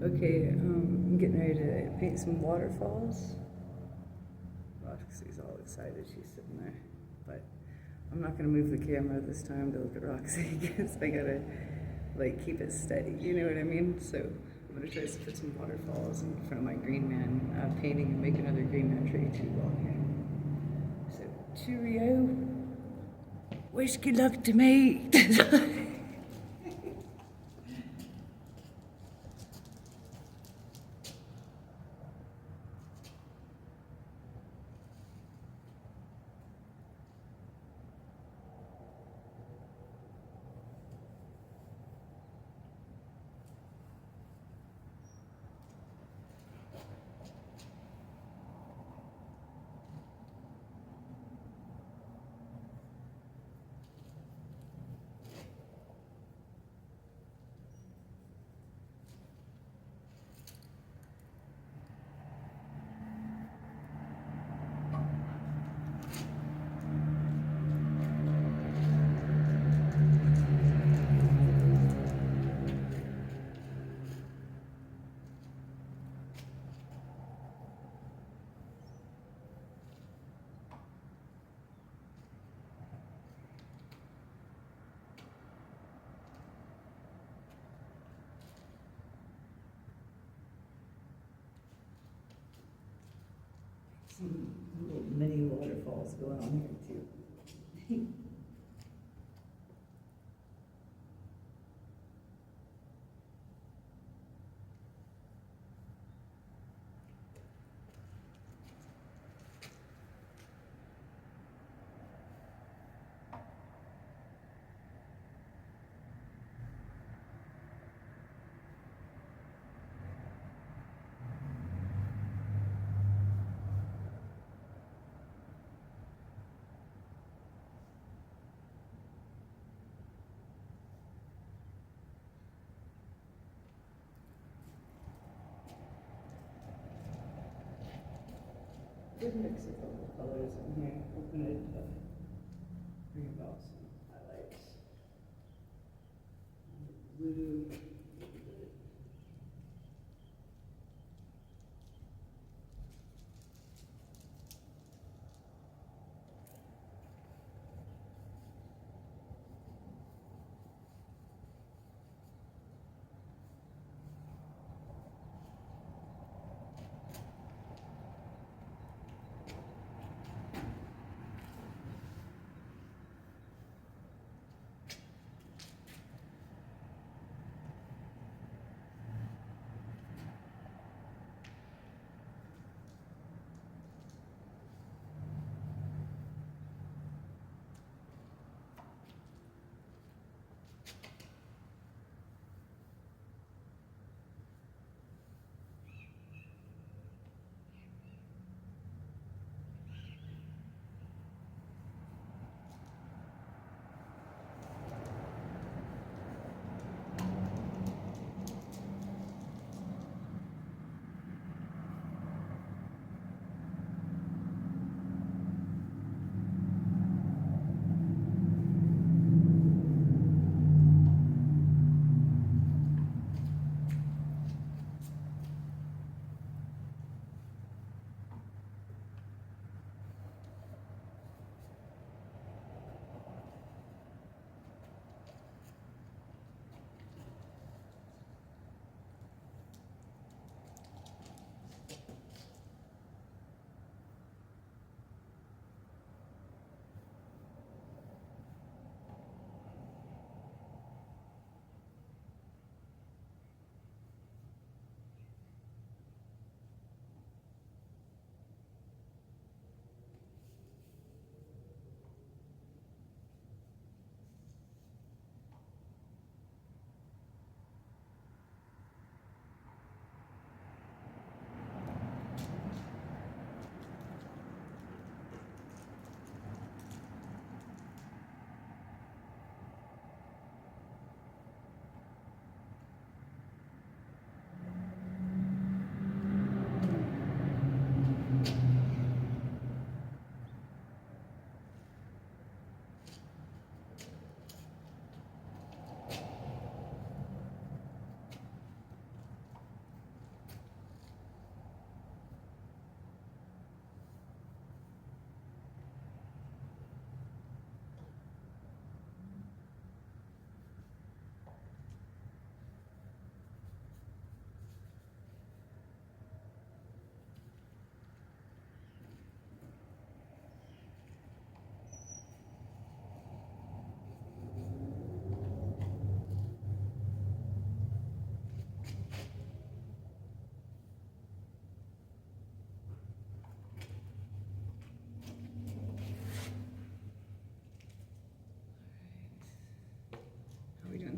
Okay, I'm getting ready to paint some waterfalls. Roxy's all excited, she's sitting there. But I'm not gonna move the camera this time to look at Roxy because I gotta like keep it steady, you know what I mean? So I'm gonna try to put some waterfalls in front of my green man painting and make another green man tree too on here. So cheerio. Wish good luck to me. Some little mini waterfalls going on here too. Good mix of purple colors in here. Open it up. Bring about some highlights. Blue.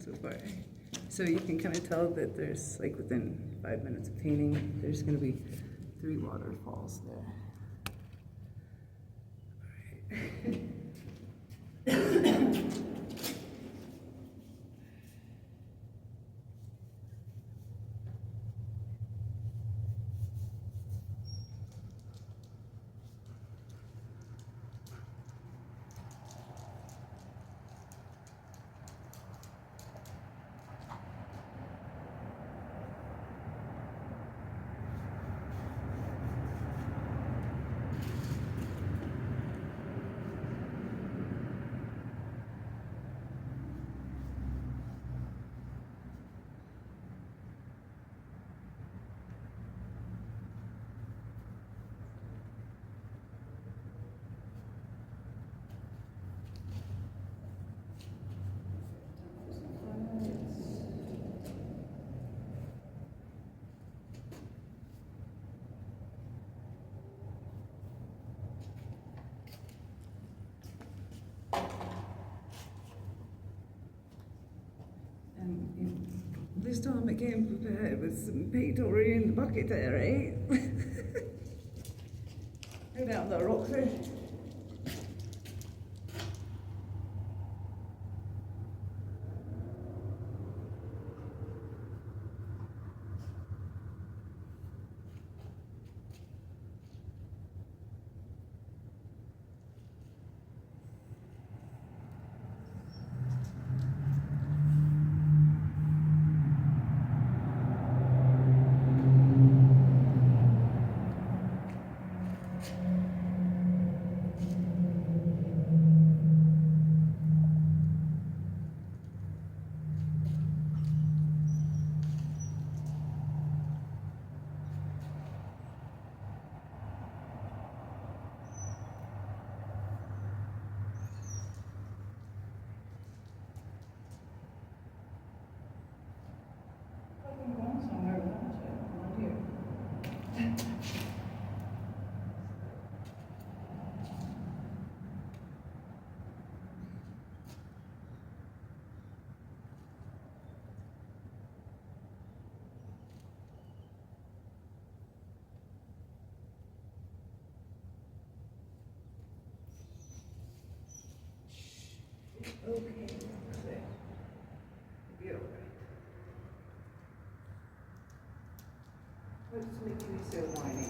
so far. So you can kind of tell that there's, like, within 5 minutes of painting, there's going to be 3 waterfalls there. All right. This time I came prepared with some peat already in the bucket there, eh? Go down the Rockford. Okay, that's it. Be all right. What's making you so whiny?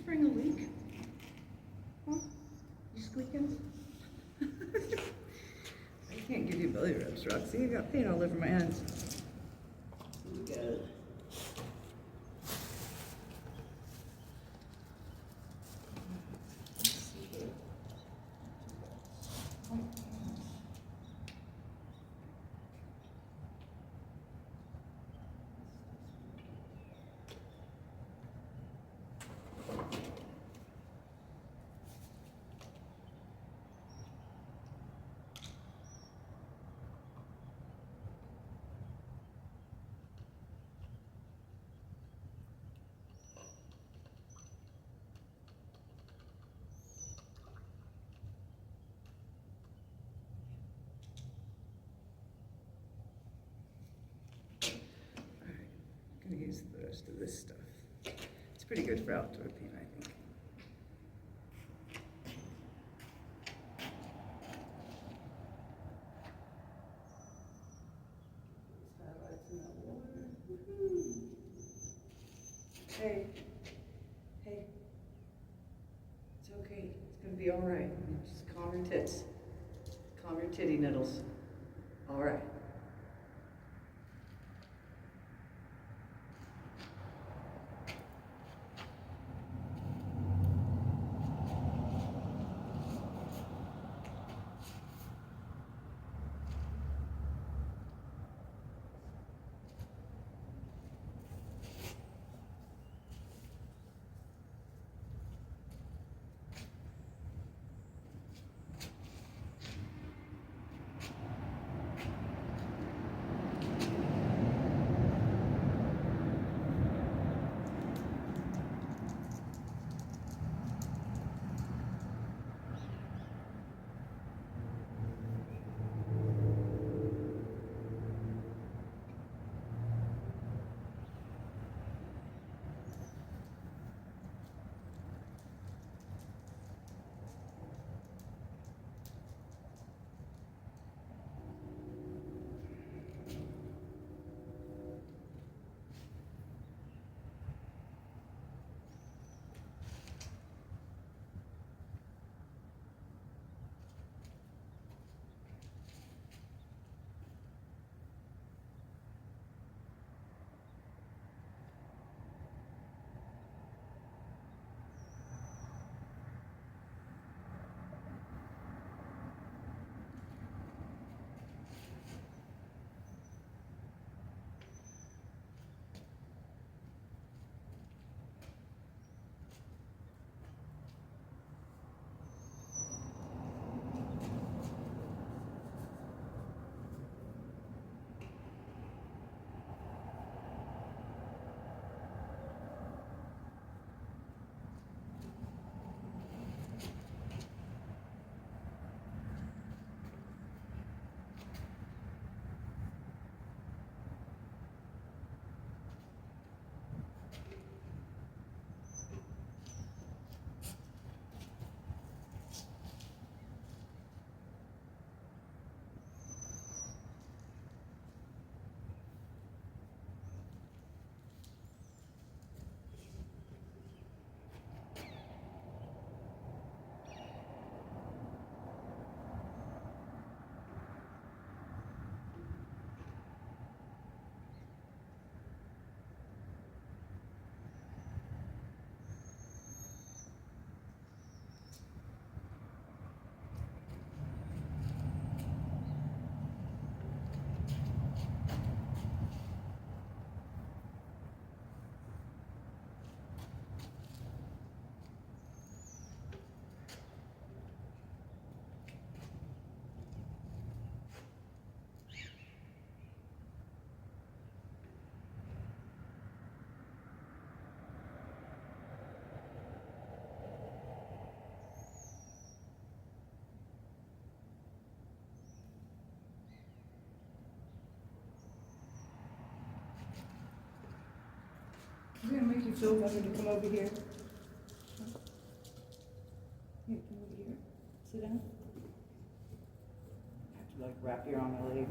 spraying a leak? Huh? You squeaking? I can't give you belly rubs, Roxy. You got paint all over my hands. Here we go. Use the rest of this stuff. It's pretty good for outdoor paint, I think. Highlights in that water. Woohoo! Hey, hey, it's okay. It's gonna be all right. Just calm your tits. Calm your titty niddles. All right. Is it gonna make you feel better to come over here? Here, come over here. Sit down. I have to like wrap your arm my leg.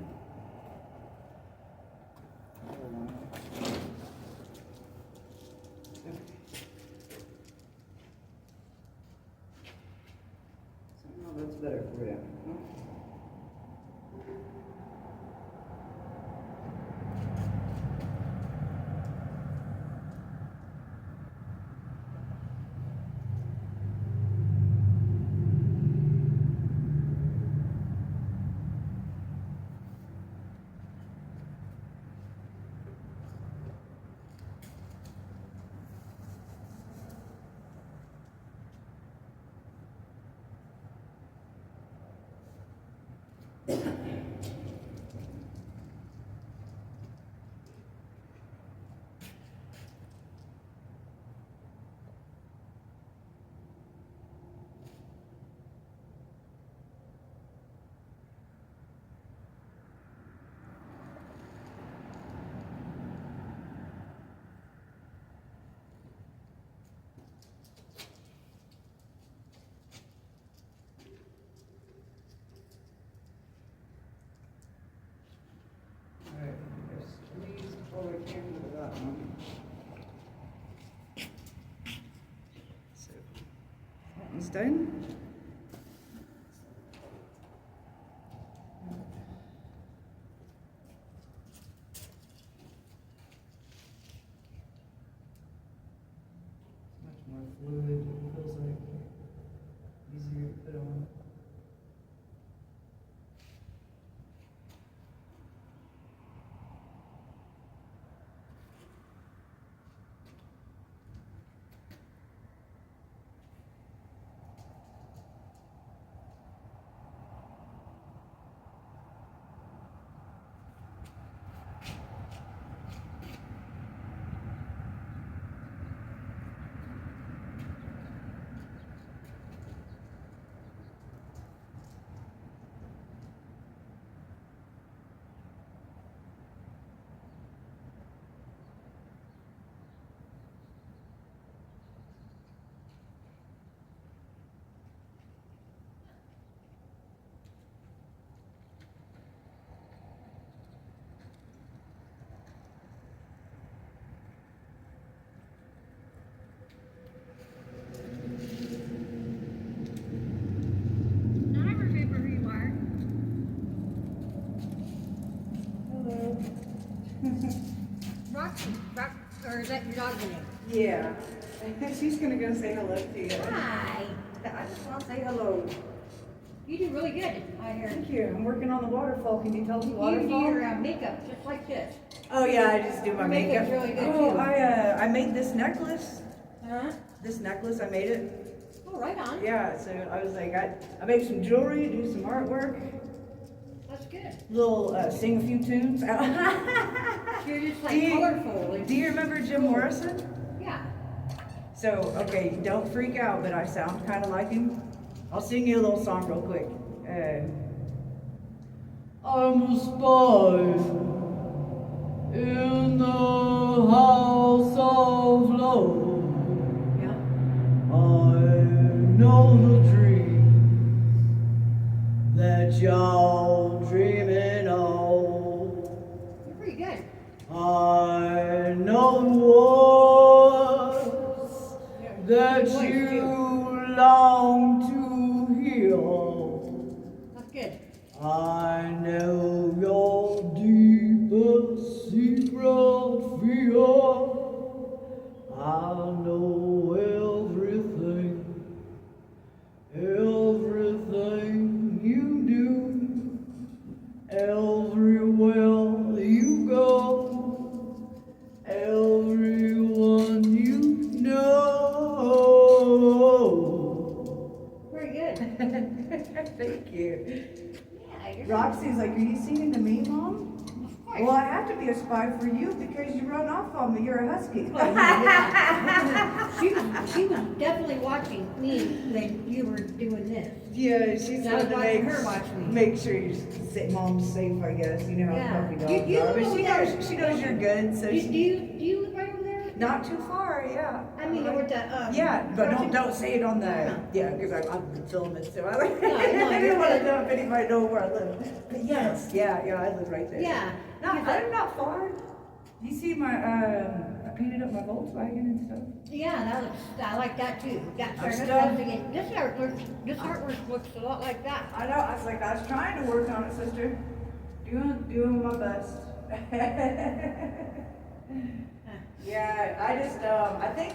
Okay. better for you. So that one's done. Much more fluid. It feels like easier to put on. Or is that your dog's name? Yeah. She's gonna go say hello to you. Hi. I just want to say hello. You do really good, I hear. Thank you. I'm working on the waterfall. Can you tell me You do waterfall? your makeup just like this. Oh yeah, I just do my Your makeup. makeup's really good, Oh, too. I made this necklace. Huh? This necklace, I made it. Oh, right on. Yeah, so I was like, I made some jewelry, do some artwork, That's good. little sing a few tunes. You're just like colorful. Do you remember Jim Morrison? Yeah. So, okay, don't freak out, but I sound kind of like him. I'll sing you a little song real quick. I'm a spy in the house of love. Yeah. I know the dreams that y'all dreaming of. You're pretty good. I know the words that you long to hear. That's good. I know your deepest secret fear. I know everything you do, everywhere you go, everyone you know. Very good. Thank you. Yeah, you're Roxy's like, are you singing to me, Mom? Of course. Well, I have to be a spy for you because you run off on me. You're a husky. Oh, yeah. she was definitely watching me when you were doing this. Yeah, she's I was to watching her watch me. make sure Mom's safe, I guess. You know how Yeah. puppy dogs You are. live But over she there. knows you're good, so Do she, you live right over there? not too far, yeah. I mean, over to, yeah, but Crossing- don't say it on the, No. yeah, because I've been filming, so I no, I you're don't want to good. know if anybody knows where I live. But yes, yeah, I live right there. Yeah. No, I'm not far. You see my, painted up my Volkswagen and stuff. Yeah, that looks, I like that too. That's I'm our still- this artwork looks a lot like that. I know, I was trying to work on it, sister. Doing my best. Yeah, I think,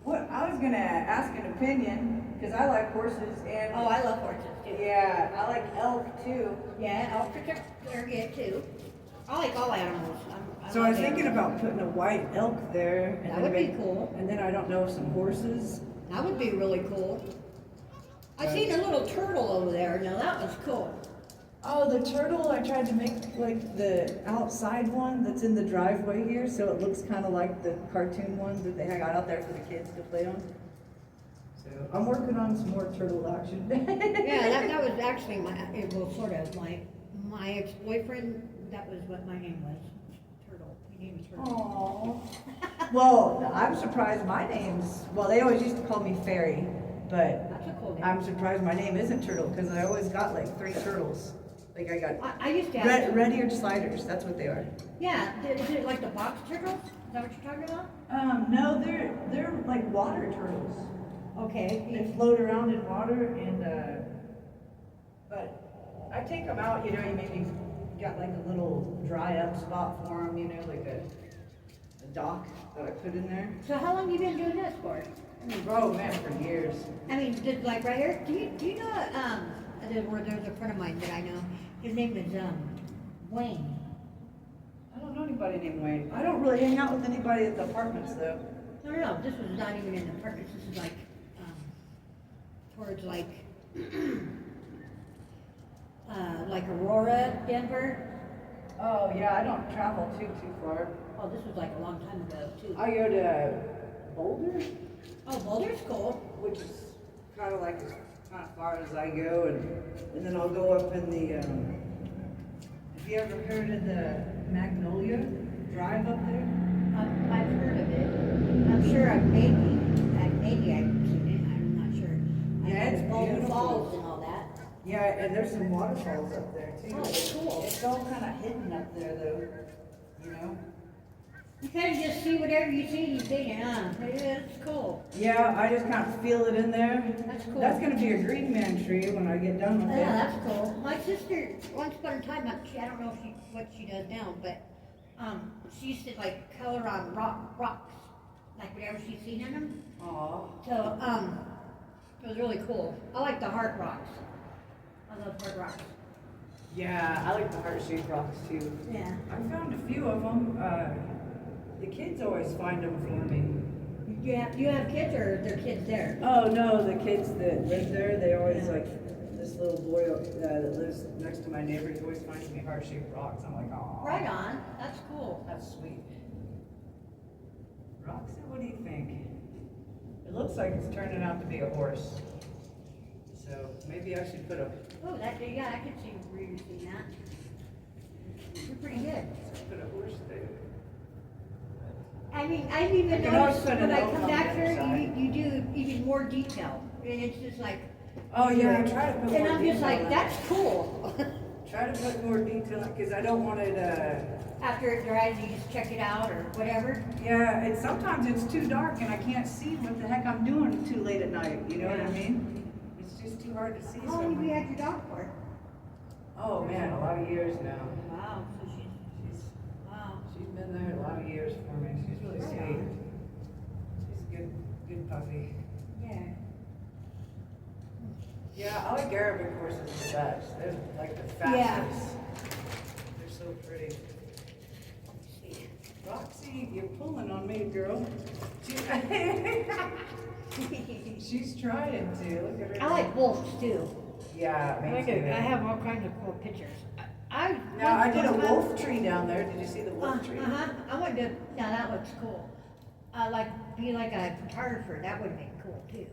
I was gonna ask an opinion, because I like horses and. Oh, I love horses too. Yeah, I like elk too. Yeah, elk are good too. I like all animals. So I was love thinking animals. about putting a white elk there. That would be cool. And then I don't know, some horses. That would be really cool. I seen a little turtle over there. Now that was cool. Oh, the turtle, I tried to make like the outside one that's in the driveway here, so it looks kind of like the cartoon ones that they hang out there for the kids to play on. So I'm working on some more turtle action. Yeah, that was actually my ex-boyfriend. That was what my name was. Turtle. My name was Turtle. Aww. Well, I'm surprised my name's, well, they always used to call me Fairy, but That's a cool name. I'm surprised my name isn't Turtle, because I always got like 3 turtles. Like I got I used to have. red-eared sliders, that's what they are. Yeah, is it like the box turtles? Is that what you're talking about? No, they're like water turtles. Okay. They float around in water and, but I take them out, you maybe got like a little dry up spot for them, like a dock that I put in there. So how long you been doing this for? Oh man, for years. I mean, just like right here. Do you know? There's a friend of mine that I know. His name is Wayne. I don't know anybody named Wayne. I don't really hang out with anybody at the apartments though. No. This was not even in the apartments. This is like towards like Aurora, Denver. Oh yeah, I don't travel too far. Oh, this was like a long time ago too. I go to Boulder, Oh, Boulder's cool. which is kind of like as kind of far as I go, and then I'll go up in the. Have you ever heard of the Magnolia Drive up there? I've heard of it. I'm sure maybe I've seen it. I'm not sure. Yeah, I know it's Boulder beautiful. Falls and all that. Yeah, and there's some waterfalls up there too. Oh, cool. It's all kind of hidden up there though, You kind of just see whatever you see, you see it, huh? It's cool. Yeah, I just kind of feel it in there. That's cool. That's gonna be a green man tree when I get done with it. Yeah, that's cool. My sister, once upon a time, I don't know what she does now, but she used to like color on rocks, like whatever she's seen in them. Aw. So it was really cool. I like the heart rocks. I love heart rocks. Yeah, I like the heart-shaped rocks too. Yeah. I found a few of them. The kids always find them for me. You have kids or are there kids there? Oh no, the kids that live there, they always like, this little boy that lives next to my neighbor, he always finds me heart-shaped rocks. I'm like, aw. Right on. That's cool. That's sweet. Roxy, what do you think? It looks like it's turning out to be a horse. So maybe I should put a. Oh, I could see where you're seeing that. You're pretty good. Put a horse there. I mean, I've even can always noticed put when an I elk come on back the other here, side. you do even more detail. And it's just like. Oh yeah, I try to put And more I'm just detail like, in. that's cool. Try to put more detail because I don't want it. After it dries, you just check it out or whatever. Yeah, and sometimes it's too dark and I can't see what the heck I'm doing too late at night. You know what I Yeah. mean? It's just too hard to see. How long have you something. had your dog for? Oh man, a lot of years now. Wow, so She's wow. she's been there a lot of years for me. She's really Right sweet. on. She's a good puppy. Yeah. Yeah, I like Arabic horses the best. They're like the Yeah. fastest. They're so pretty. Roxy, you're pulling on me, girl. She's trying to. Look at her. I like wolves too. Yeah, me too. I have all kinds of cool pictures. Now, I did a wolf tree down there. Did you see the wolf tree? I wanted to, now that looks cool. Be like a photographer, that would make cool too.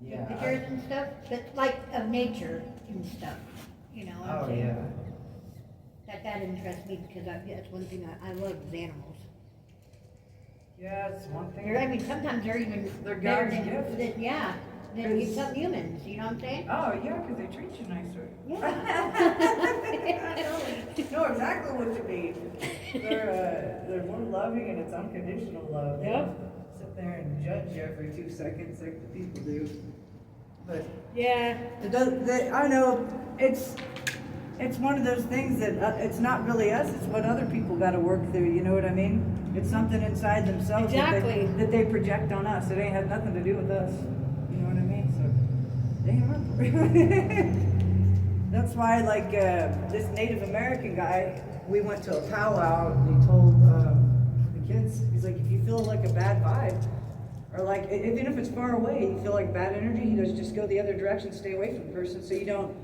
Yeah. Pictures and stuff, but like of nature and stuff, you know what I'm Oh, saying? yeah. That interests me because that's one thing I love is animals. Yeah, it's one thing. I mean, sometimes they're even They're better God's than, gift. yeah, than some humans, you know what I'm saying? Oh, yeah, because they treat you nicer. Yeah. Know exactly what you mean. They're more loving and it's unconditional love. They don't sit there and judge you every 2 seconds like the people do. But Yeah. I know it's one of those things that it's not really us. It's what other people got to work through. You know what I mean? It's something inside themselves Exactly. that they project on us. It ain't had nothing to do with us. You know what I mean? So they are. That's why, like, this Native American guy, we went to a powwow and he told the kids, he's like, if you feel like a bad vibe, or like, even if it's far away, you feel like bad energy, he goes, just go the other direction, stay away from the person so you don't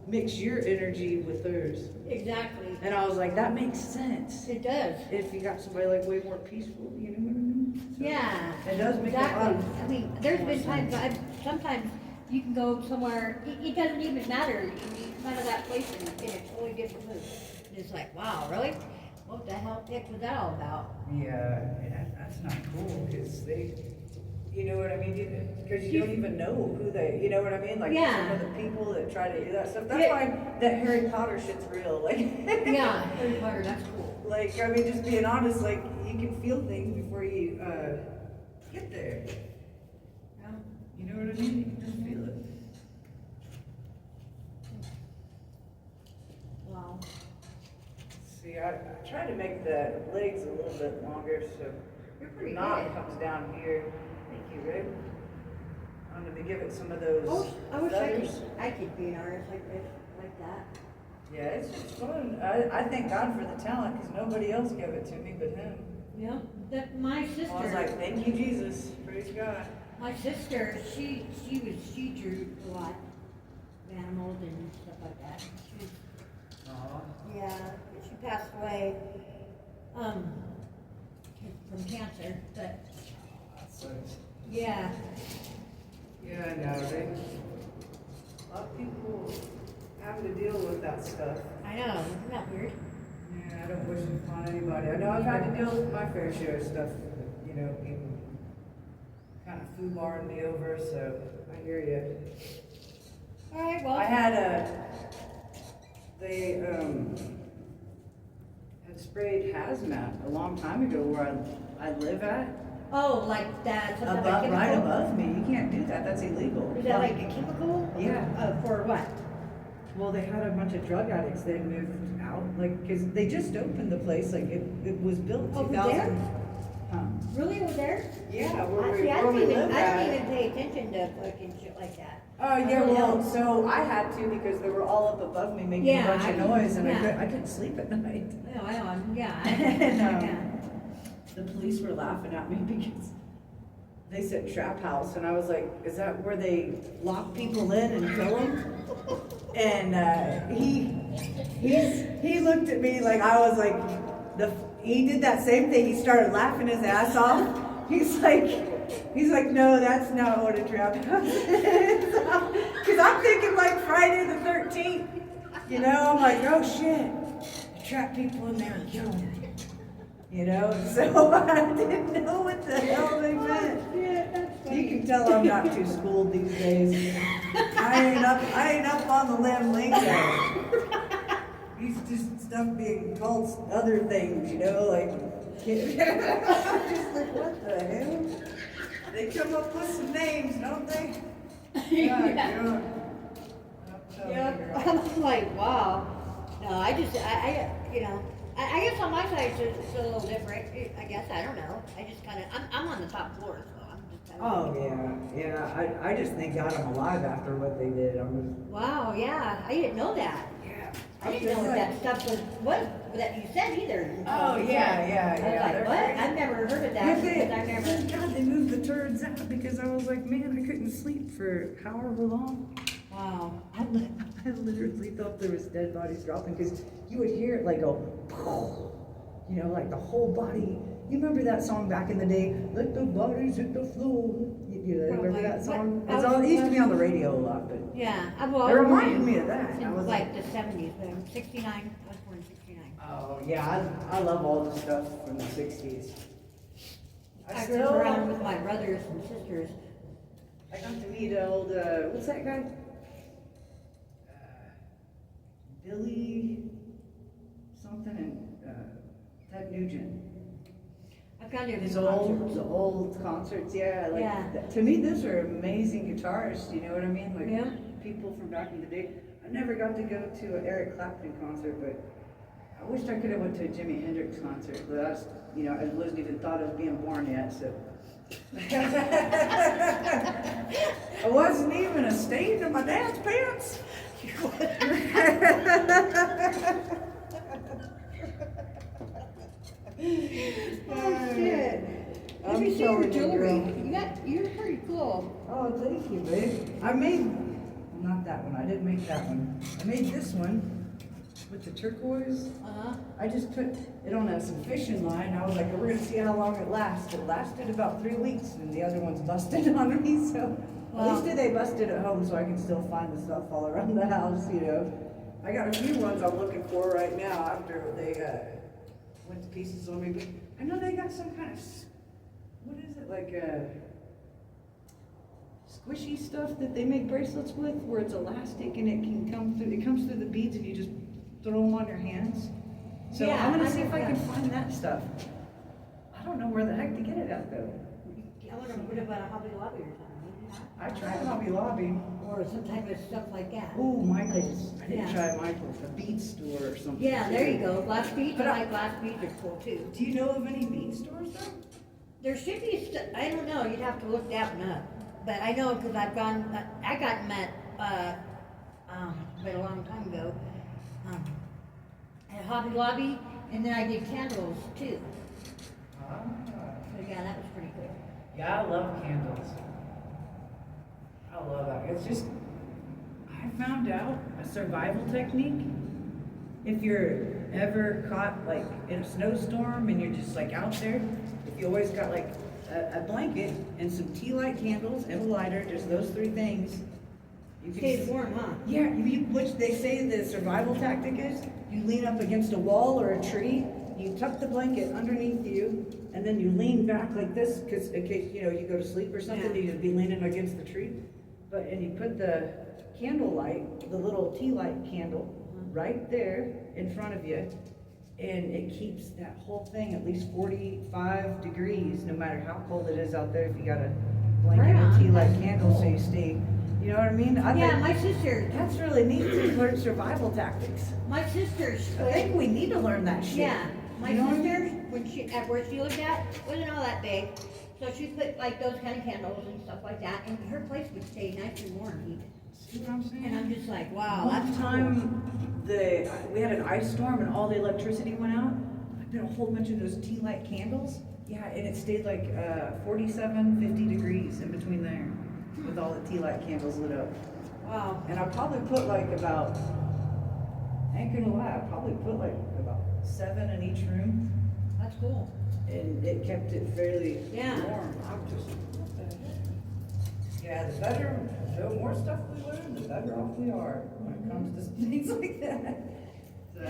mix your energy with theirs. Exactly. And I was like, that makes sense. It does. If you got somebody like way more peaceful, you know what I mean? So Yeah. it does make Exactly. a lot I mean, there's more been times sense. sometimes you can go somewhere, it doesn't even matter. You come out of that place and in a totally different mood. And it's like, wow, really? What the hell was that all about? Yeah, that's not cool because you know what I mean? Because you don't even know who they, you know what I mean? Like Yeah. some of the people that try to do that stuff. That's Yeah. why that Harry Potter shit's real. Like, Yeah, Harry Potter, that's cool. like, I mean, just being honest, like, you can feel things before you get there. Yeah. You know what I mean? You can just feel it. Wow. See, I try to make the legs a little bit longer so You're pretty the knot good. comes down here. Thank you, Rick. I'm gonna give it some of those I wish feathers. I could be an artist like this, like that. Yeah, it's fun. I thank God for the talent because nobody else gave it to me but him. Yeah. My sister. I was like, thank you, Jesus. Praise God. My sister, she drew a lot of animals and stuff like that. She was, Aw. yeah, she passed away from cancer, but That sucks. yeah. Yeah, I know, right? A lot of people have to deal with that stuff. I know, isn't that weird? Yeah, I don't wish it upon anybody. I know I've had to deal with my fair share of stuff, you know, people kind of foobarring me over, so I hear you. All right, well. I had they had sprayed hazmat a long time ago where I live at. Oh, like that, something like chemical? Right above me. You can't do that. That's illegal. Is that like a chemical? Yeah. For what? Well, they had a bunch of drug addicts they moved out, like, because they just opened the place, like, it was built Over 2000. there? Huh? Really, over there? Yeah, I where we don't live even at. pay attention to fucking shit like that. Oh, yeah, really well, don't. so I had to because they were all up above me making Yeah, a bunch of noise, and yeah. I couldn't sleep at night. No, I don't, yeah. And, Yeah. The police were laughing at me because they said trap house, and I was like, is that where they lock people in and kill them? And he looked at me like I was like, he did that same thing. He started laughing his ass off. He's like, no, that's not what a trap house is. Because I'm thinking like Friday the 13th. You know, I'm like, oh shit, trap people in there and kill them. You know, so I didn't know what the hell they meant. You can tell I'm not too schooled these days. I ain't up on the limb lingo. He's just stuff being called other things, you know, like. I'm just like, what the hell? They come up with some names, don't they? God. Yeah, I'm like, wow. No, I guess on my side it's a little different. I guess, I don't know. I just kind of, I'm on the top floor, so I'm just kind of. Oh, yeah. I just thank God I'm alive after what they did. Wow, yeah, I didn't know that. Yeah. I didn't know what that stuff was that you said either. Oh, yeah. I was like, what? I've never heard of that. Yeah, Because I've never. thank God they moved the turds out because I was like, man, I couldn't sleep for however long. Wow. I literally thought there was dead bodies dropping because you would hear it like go, you know, like the whole body. You remember that song back in the day? Let the bodies hit the floor. You remember that song? It used to be on the radio a lot, but Yeah, it reminded me of that. I It was was like the 70s, but I'm 69. I was born in 69. oh yeah, I love all the stuff from the 60s. I grew up around with my brothers and sisters. I got to meet old, what's that guy? Billy something and Ted Nugent. I've gone to His his concerts. old concerts, yeah. Like, Yeah. to me, those are amazing guitarists. You know what I mean? Like Yeah. people from back in the day. I never got to go to an Eric Clapton concert, but I wish I could have went to a Jimi Hendrix concert. But I was, I wasn't even thought of being born yet, so. I wasn't even a stain in my dad's pants. Oh shit. Let me see your jewelry. You're pretty cool. Oh, thank you, babe. I made, not that one, I didn't make that one. I made this one with the turquoise. Uh-huh. I just put it on some fishing line. I was like, we're gonna see how long it lasts. It lasted about 3 weeks and the other one's busted on me, so. Wow. At least they busted at home so I can still find the stuff all around the house, I got a few ones I'm looking for right now after they went to pieces on me. But I know they got some kind of, what is it, like squishy stuff that they make bracelets with where it's elastic and it comes through the beads and you just throw them on your hands. So Yeah, I'm gonna I see if think I can that- find that stuff. I don't know where the heck to get it at though. I wonder what about a Hobby Lobby or something? I tried Hobby Lobby. Or some type of stuff like that. Ooh, Michael's. I didn't Yeah. try Michael's, the bead store or something. Yeah, there you go. Glass beads. But I like glass beads are cool too. Do you know of any bead stores though? There should be. I don't know. You'd have to look that one up. But I know because I've gone. I got met. But a long time ago. At Hobby Lobby, and then I did candles too. So yeah, that was pretty cool. Yeah, I love candles. I love that. It's just, I found out a survival technique. If you're ever caught like in a snowstorm and you're just like out there, if you always got like a blanket and some tea light candles and a lighter, just those 3 things. You can Stays warm, huh? Yeah, which they say the survival tactic is, you lean up against a wall or a tree, you tuck the blanket underneath you, and then you lean back like this, because in case, you go to sleep or something, Yeah. you'd be leaning against the tree. And you put the candle light, the little tea light candle, right there in front of you, and it keeps that whole thing at least 45 degrees, no matter how cold it is out there, if you got a blanket Right and on. tea light That's candle, so cool. you stay, you know what I mean? I Yeah, think my sister. that's really neat to learn survival tactics. My sister's. I think we need to learn that shit. Yeah, my You know what I sister, mean? when she at where she lived at, wasn't all that big. So she put like those kind of candles and stuff like that, and her place would stay nice and warm even. See what I'm saying? And I'm just like, wow, One that's time, we had an ice storm and all the electricity went out. I put a whole bunch of those tea light candles. Yeah, and it stayed like 47, 50 degrees in between there with all the tea light candles lit up. cool. Wow. And I probably put like about, I ain't gonna lie, I probably put like about 7 in each room. That's cool. And it kept it fairly Yeah. warm. I'm just, what the heck? Yeah, the more stuff we learn, the better off we are when it comes to things like that. So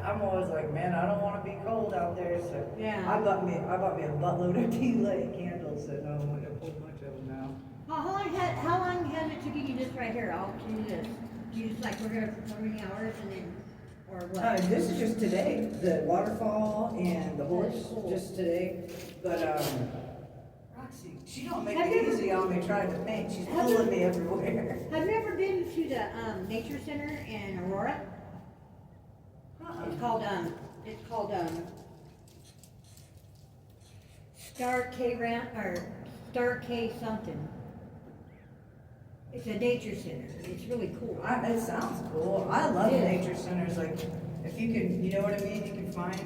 I'm always like, man, I don't want to be cold out there. So Yeah. I bought me a buttload of tea light candles. So no, I'm gonna pull a bunch of them now. How long has it to get you this right here? I'll do this. You just like, we're gonna for so many hours and then, or what? This is just today, the waterfall and the horse, Cool. just today. But Roxy, she don't make Have you it ever- easy on me trying to paint. She's Have you- pulling me everywhere. Have you ever been to the nature center in Aurora? It's called Star K Ram or Star K something. It's a nature center. It's really cool. It sounds cool. I love It is. nature centers. Like, if you can, you know what I mean? You can find.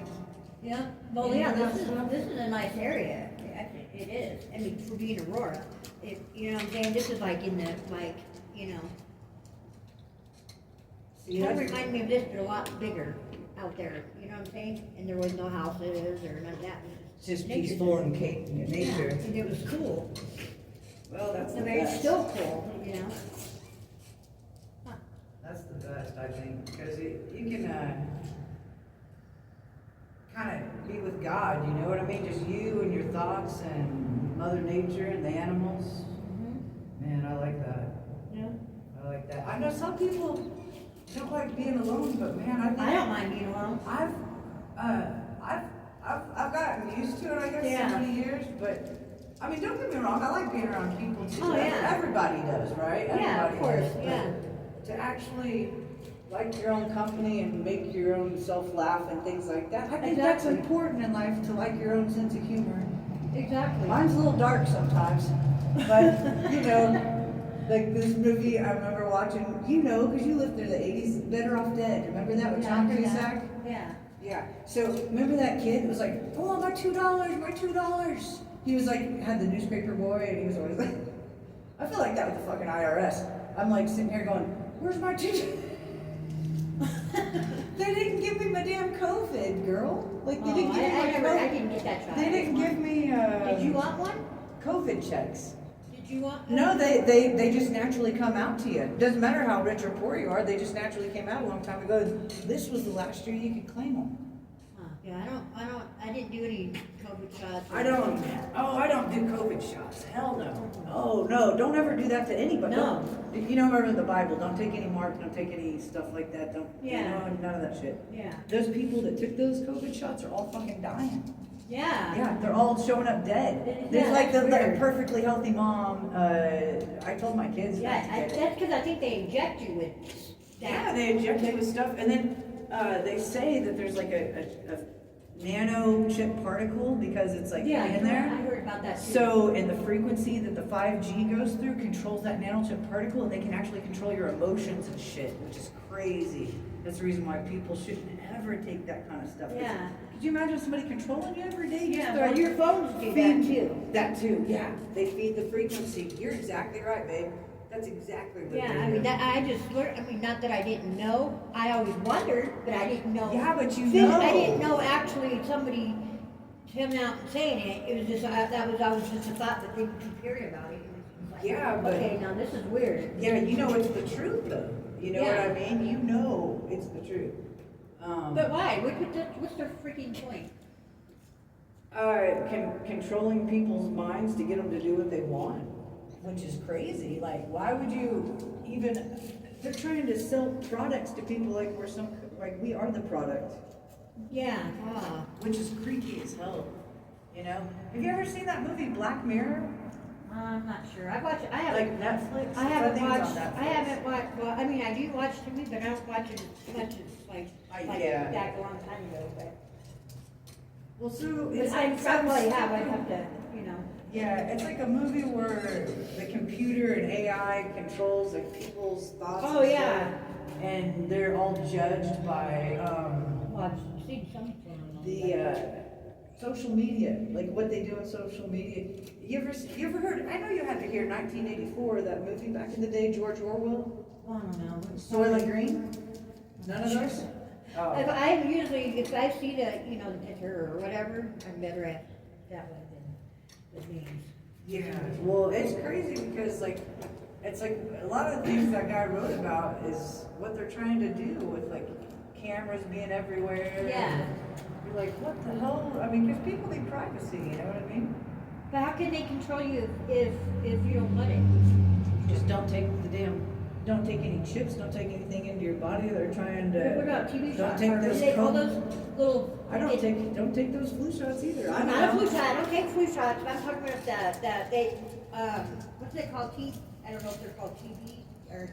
Yeah. Well, You yeah. know that This is a nice area. It is. I mean, for being Aurora, you know what I'm saying. This is like in the See, Kind of that's- remind me of this, but a lot bigger out there. You know what I'm saying? And there was no houses or none of that. It's just nature peaceful center. and Yeah, nature. and it was cool. Well, that's I the mean, it's best. still cool, you know. That's the best, I think, because you can kind of be with God. You know what I mean? Just you and your thoughts and Mother Nature and the animals. Man, I like that. Yeah. I like that. I know some people don't like being alone, but man, I think I don't mind being alone. I've gotten used to it, I guess, Yeah. so many years, but I mean, don't get me wrong, I like being around people too. Oh, yeah. Everybody does, right? Yeah, of Everybody course, does, but yeah. to actually like your own company and make your own self laugh and things like that, I think that's Exactly. important in life, to like your own sense of humor. Exactly. Mine's a little dark sometimes, but you know, like this movie I remember watching, you know, because you lived through the 80s, Better Off Dead. Remember that with John Cusack? Yeah. Yeah. So remember that kid that was like, oh, my $2, my $2. He was like, had the newspaper boy, and he was always like, I feel like that with the fucking IRS. I'm like sitting here going, where's my $2? They didn't give me my damn COVID, girl. Like they didn't give me my COVID. I didn't get that shot. They didn't give me Did you want one? COVID checks. Did you want one? No, they just naturally come out to you. Doesn't matter how rich or poor you are, they just naturally came out a long time ago. This was the last year you could claim them. Huh. Yeah, I didn't do any COVID shots. I don't do COVID shots. Hell no. Oh no, don't ever do that to anybody. No. You know, remember the Bible, don't take any mark, don't take any stuff like that. Don't, Yeah. you know, none of that shit. Yeah. Those people that took those COVID shots are all fucking dying. Yeah. Yeah, they're all showing up dead. Yeah, There's like the that's weird. perfectly healthy mom. I told my kids. not to get it. That's because I think they inject you with that. Yeah, they inject you with stuff, and then they say that there's like a nano chip particle because it's like Yeah, in there. I heard about that too. So, and the frequency that the 5G goes through controls that nanochip particle, and they can actually control your emotions and shit, which is crazy. That's the reason why people shouldn't ever take that kind of stuff. Yeah. Could you imagine somebody controlling you every day? Just Yeah, throw- well, your phones do that feed- too. That too, yeah. They feed the frequency. You're exactly right, babe. That's exactly what Yeah, they I do. mean, I just learned, I mean, not that I didn't know, I always wondered, but I didn't know. Yeah, but you Phys- know. I didn't know actually somebody coming out and saying it, it was just, that was always just a thought that they would keep hearing about it. It was like, Yeah, but- okay, now this is weird. Yeah, you know it's the truth though. You know Yeah. what I mean? You know it's the truth. But why? What's their freaking point? Controlling people's minds to get them to do what they want, which is crazy. Like, why would you even? They're trying to sell products to people like like we are the product, Yeah. which is creepy as hell. You know? Have you ever seen that movie Black Mirror? I'm not sure. I haven't. Like Netflix? I haven't think it's watched. on Netflix. I haven't watched. Well, I mean, I do watch TV, but I don't watch it as much as yeah. back a long time ago. But Well, so but it's I like probably have. I have to, you know. Yeah, it's like a movie where the computer and AI controls like people's thoughts. Oh, and yeah. stuff, and they're all judged by Well, I've seen something on the social media, like what they do on social media. You ever heard? I know you had to hear 1984, that movie back in the day, George Orwell, I don't know. Soylent Green. None of those. Oh. If I see the picture or whatever, I'm better at that way than the names. Yeah, well, it's crazy because it's like a lot of the things that guy wrote about is what they're trying to do with like cameras being everywhere. Yeah. You're like, what the hell? I mean, because people need privacy, you know what I mean? But how can they control you if you don't let it? You just don't take any chips, don't take anything into your body. They're trying to. What about TV don't shots? take Or those they all co- those little. don't take those flu shots either. I I'm don't not a know. flu shot. I don't take flu shots. But I'm talking about that they what's they called? I don't know if they're called TB or.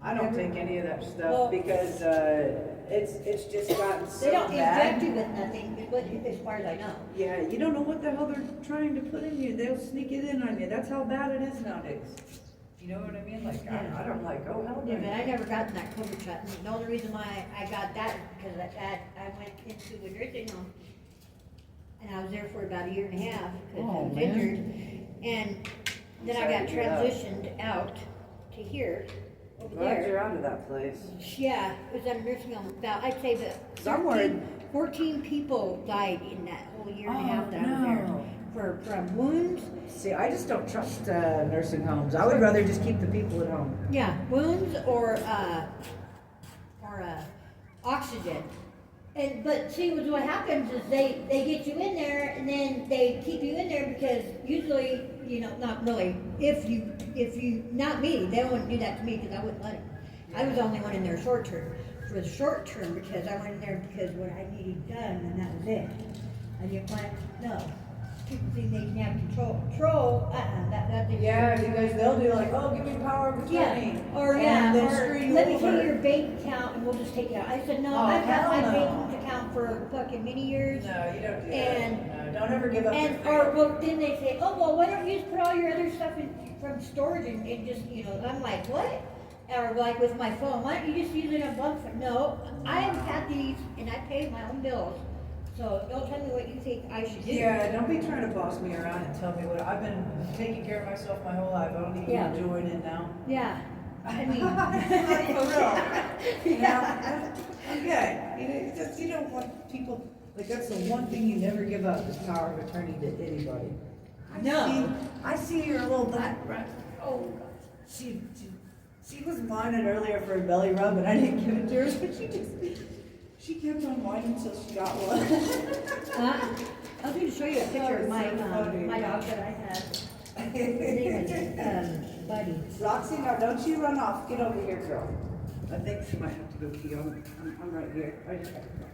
I don't take any of that stuff Well- because it's just gotten so They don't bad. inject you with nothing, as far as I know. Yeah, you don't know what the hell they're trying to put in you. They'll sneak it in on you. That's how bad it is nowadays. You know what I mean? Like, Yeah. I don't like, oh, hell no. Yeah, but I never gotten that COVID shot. And the only reason why I got that is because I went into a nursing home. And I was there for about a year and a half because I Oh, was man. injured. And then I sorry got to hear that. transitioned out to here, over Glad there. you're out of that place. Yeah, it was at a nursing home. About, I'd say that Somewhere. 14 people died in that whole year and a half Oh, that I was there. no. From wounds, See, I just don't trust nursing homes. I would rather just keep the people at home. yeah, wounds or oxygen. But see, what happens is they get you in there and then they keep you in there because usually, you know, not really. If you, not me, they wouldn't do that to me because I wouldn't let them. I was the only one in there short term. For the short term, because I went in there because what I needed done and that was it. I didn't want no. People think they can have control. That they Yeah, because they'll do like, oh, give me the power of attorney. yeah, or yeah, then or screw you let me over. take your bank account and we'll just take it out. I said, no, Oh, I've had my hell no. bank account for fucking many years. No, you don't do And- that. No, don't ever give up. And, your or, freedom. well, then they say, oh, well, why don't you just put all your other stuff from storage and just, you know, I'm like, what? Or like with my phone, why don't you just use it on bunk phone? No, I have had these and I pay my own bills. So don't tell me what you think I should do. Yeah, don't be trying to boss me around and tell me what I've been taking care of myself my whole life. I don't need Yeah. you to join in now. Yeah, I mean. For real. You know? Okay. You don't want people, like, that's the one thing you never give up is power of attorney to anybody. No. I see your little back, right? Oh, she was whining earlier for a belly rub, and I didn't give it to her, but she kept on whining until she got one. I was going to show you a picture of my, so funny. my dog that I have. His name is, Buddy. Roxy, now don't you run off. Get over here, girl. I think she might have to go pee. I'm right here. I just have to go.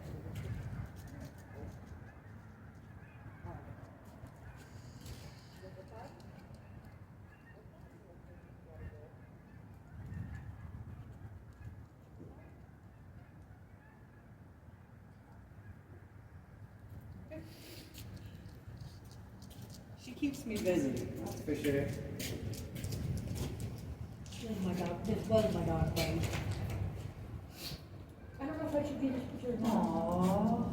She keeps me busy, that's for sure. This is my dog, this was my dog, Buddy. I don't know if I should do this picture or not. Aww.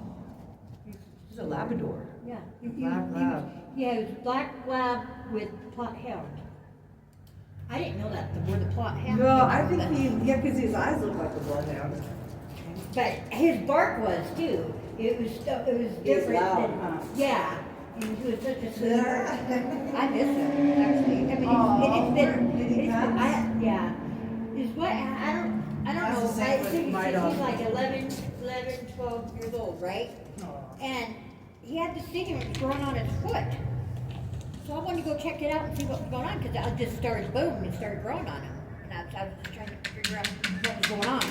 She's a Labrador. Yeah. Black lab. Yeah, it was black lab with plot hound. I didn't know that, the word the plot hound. No, I think because his eyes look like a bloodhound. But his bark was too. It was different loud, than, huh? yeah. And he was such a sweetheart. I miss him, actually. I mean, Aw, it's been, did he pass? yeah. Is what, I don't That's know. the same I with think my he's dog. like 11, 12 years old, right? Aw. And he had this thing that was growing on his foot. So I wanted to go check it out and see what was going on, because it just started booming and started growing on him. And I was just trying to figure out what was going on.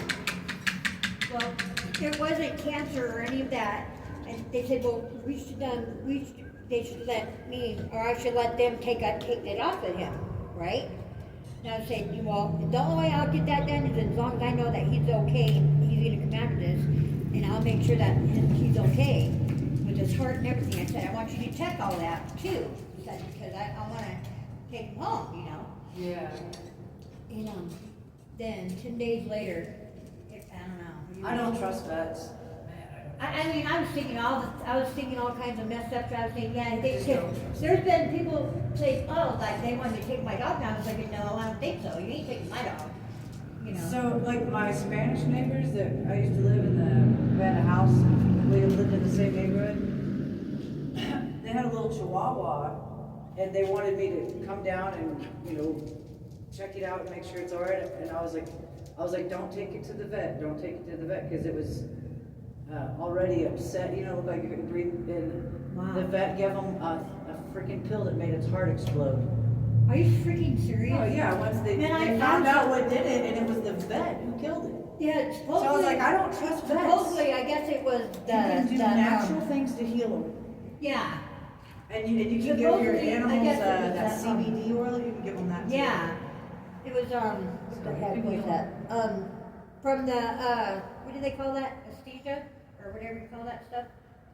Well, there wasn't cancer or any of that. And they said, well, they should let me, or I should let them take it off of him, right? And I was saying, well, the only way I'll get that done is as long as I know that he's okay, and he's gonna come out of this, and I'll make sure that he's okay with his heart and everything. I said, I want you to check all that too, I said, because I wanna take him home, you know? Yeah. And then 10 days later, I don't know. I don't trust vets. I mean, I was thinking all kinds of messed up. I was thinking, yeah, there's been people say, oh, like they wanted to take my dog now. I was like, no, I don't think so. You ain't taking my dog. You know. So, like my Spanish neighbors that I used to live in we had a house, we lived in the same neighborhood. They had a little Chihuahua, and they wanted me to come down and, you know, check it out and make sure it's all right. And I was like, don't take it to the vet. Don't take it to the vet, because it was already upset. You know, looked like you couldn't breathe. And Wow. the vet gave him a freaking pill that made its heart explode. Are you freaking serious? Oh yeah, once they Man, found out what did it, and it was the vet who killed it. Yeah, supposedly. So I was like, I don't trust vets. Supposedly, I guess it was You can do the natural things to heal them. yeah, And you can give your Supposedly, I animals guess it was that that, CBD oil, you can give them that too. yeah. It was what the heck was that? From the what do they call that? Anesthesia or whatever you call that stuff,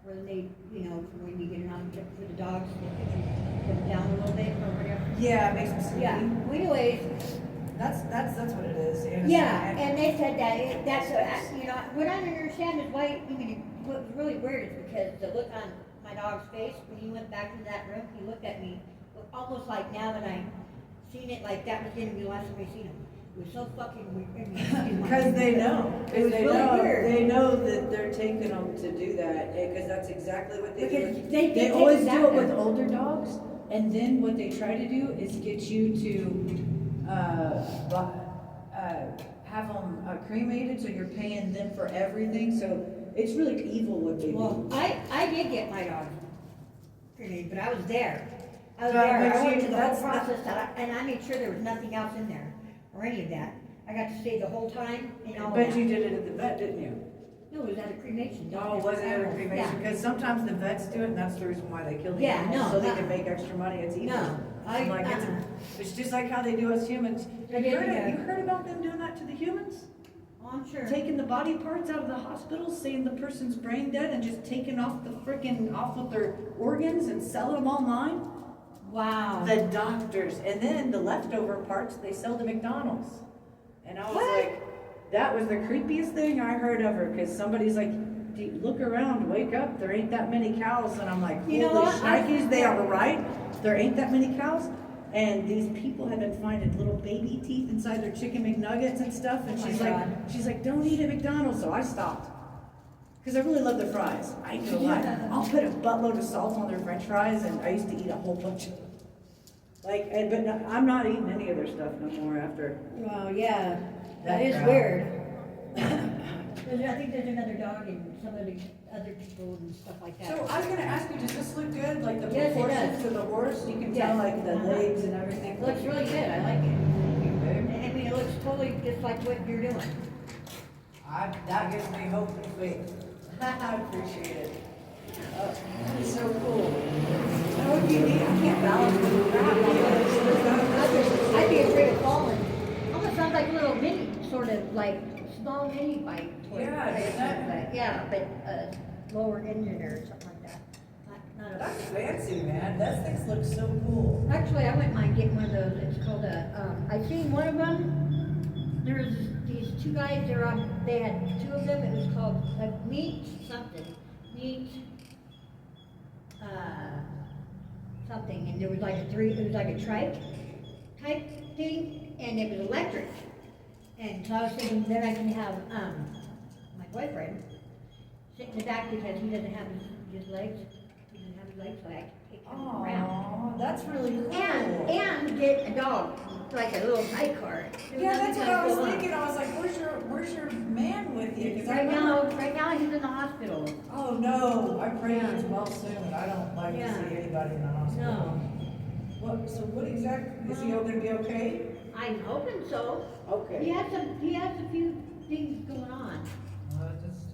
where they, you know, when you get it on for the dogs, they put it down a little bit or whatever. Yeah, it makes them sleepy. Yeah. Well, anyways, That's what it is. yeah, and they said that's you know what I don't understand is why. I mean, what was really weird is because the look on my dog's face when he went back into that room, he looked at me almost like now that I seen it, like that was gonna be the last time I seen him. It was so fucking weird. Because they know. It was really weird. They know that they're taking them to do that, because that's exactly what they Because do. they They take always it do back it with there. older dogs, and then what they try to do is get you to have have them cremated, so you're paying them for everything, so it's really evil what they Well, do. I did get my dog cremated, but I was there. I was But- there, but I went see, to the whole that's not- process, and I made sure there was nothing else in there, or any of that. I got to stay the whole time and all But that. you did it at the vet, didn't you? No, it was at a cremation. Oh, was it at a cremation? Yeah. Because sometimes the vets do it, and that's the reason why they kill the Yeah, animals, no, so they can uh-uh. make extra money. It's evil. No, I'm like, it's just like how they do us humans. They You did, heard, yeah. you heard about them doing that to the humans? Oh, I'm sure. Taking the body parts out of the hospital, saying the person's brain dead, and just taking off off with their organs and selling them online? Wow. The doctors, and then the leftover parts they sell to McDonald's. And I was What? like, that was the creepiest thing I heard ever, because somebody's like, "Dude, look around, wake up, there ain't that many cows." And I'm like, You know holy what? shnikes, they are right, there ain't that many cows. And these people have been finding little baby teeth inside their chicken McNuggets and stuff, and Oh my she's like, don't eat at McDonald's, so I stopped. Because I really love the fries, I ain't gonna lie. Yeah. I'll put a buttload of salt on their french fries, and I used to eat a whole bunch of them. Like, but no, I'm not eating any of their stuff no more after. Well, yeah, That that is crowd. weird. I think there's another dog and some of the other people and stuff like that. So I was gonna ask you, does this look good? Like the Yes, it proportions does. of the horse, you can Yes. tell like the Uh-huh. legs and everything. It looks really good, I like it. I mean, it looks totally just like what you're doing. That gives me hope and faith. I appreciate it. That is so cool. That would be neat. I can't balance with the crap. I'd be afraid of falling. Almost sounds like a little mini, sort of like small mini bike. Yeah, doesn't it? But, yeah, but lower engine or something like that. Not a- That's fancy, man. Those things look so cool. Actually, I wouldn't mind getting one of those. It's called I seen one of them. There's these two guys. They had two of them. It was called meat something, something, and there was like it was like a trike type thing, and it was electric. And so I was thinking then I can have my boyfriend sit in the back because he doesn't have his legs. He doesn't have his legs, so I can take him around. Oh, that's really cool. And get a dog, like a little sidecar. Yeah, that's what I was thinking. I was like, where's your man with you? 'Cause I Right remember- now he's in the hospital. Oh no, I pray he's well soon. I don't like to Yeah. see anybody in the hospital. No, So what exactly, is he gonna be okay? I'm hoping so. He Okay. has a few things going on.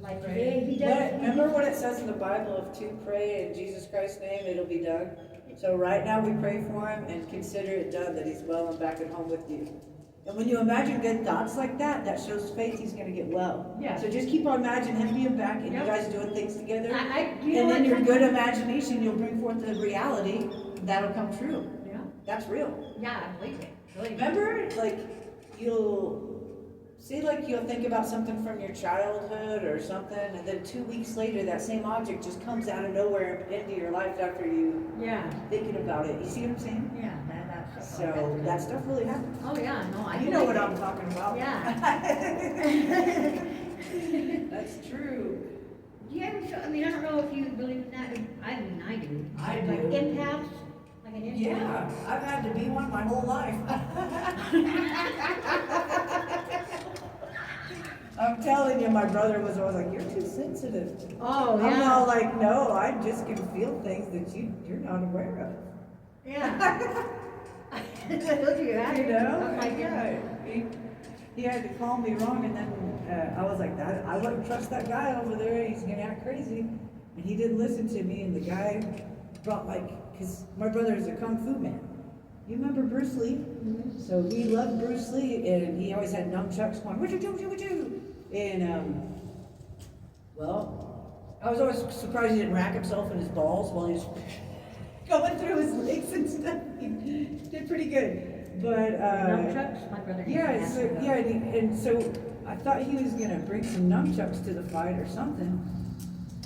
Like Pray. today, he does. Remember what it says in the Bible, if two pray in Jesus Christ's name, it'll be done? So right now we pray for him and consider it done, that he's well and back at home with you. And when you imagine good thoughts like that, that shows faith he's gonna get well. Yeah. So just keep on imagining him being back and you Yep. guys doing things together. You know And then what? your good imagination, you'll bring forth the reality, that'll come true. Yeah, That's real. yeah, I believe it. Believe it. Remember, like, you'll think about something from your childhood or something, and then 2 weeks later, that same object just comes out of nowhere into your life after you Yeah, thinking about it. You see what I'm saying? yeah, that's So that stuff really happens. Oh yeah, no, I. You know what believe I'm talking about. Yeah. That's true. Do you ever? I mean, I don't know if you believe in that. I mean, I do. I Like do. empaths, like an empath. Yeah, I've had to be one my whole life. I'm telling you, my brother was always like, "You're too sensitive." Oh I'm yeah. all like, "No, I just can feel things that you're not aware of." Yeah. Look at that. You know? Oh, my Yeah. goodness. He had to call me wrong, and then I was like, "That I wouldn't trust that guy over there. He's gonna act crazy." And he didn't listen to me. And the guy brought because my brother is a kung fu man. You remember Bruce Lee? Mhm. So he loved Bruce Lee, and he always had nunchucks going, "What you do? What you do?" And well, I was always surprised he didn't rack himself in his balls while he was going through his legs and stuff. He did pretty good. But Nunchucks? My brother. yeah, so and so I thought he was gonna bring some nunchucks to the fight or something.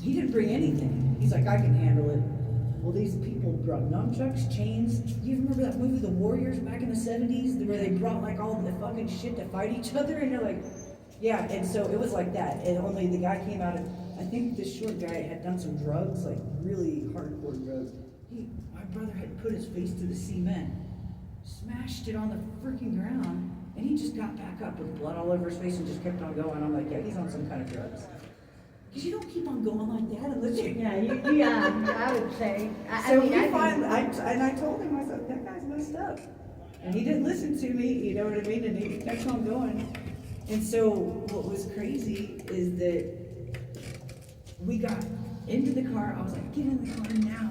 He didn't bring anything. He's like, "I can handle it." Well, these people brought nunchucks, chains. You remember that movie, The Warriors, back in the 70s, where they brought like all the fucking shit to fight each other, and you're like, yeah. And so it was like that. And only the guy came out of, I think this short guy had done some drugs, like really hardcore drugs. My brother had put his face to the cement, smashed it on the freaking ground, And he just got back up with blood all over his face and just kept on going. I'm like, yeah, he's on some kind of drugs. Because you don't keep on going like that unless you... Yeah, I would say. So I told him, I said, that guy's messed up. And he didn't listen to me, you know what I mean? And he kept on going. And so what was crazy is that we got into the car. I was like, get in the car now.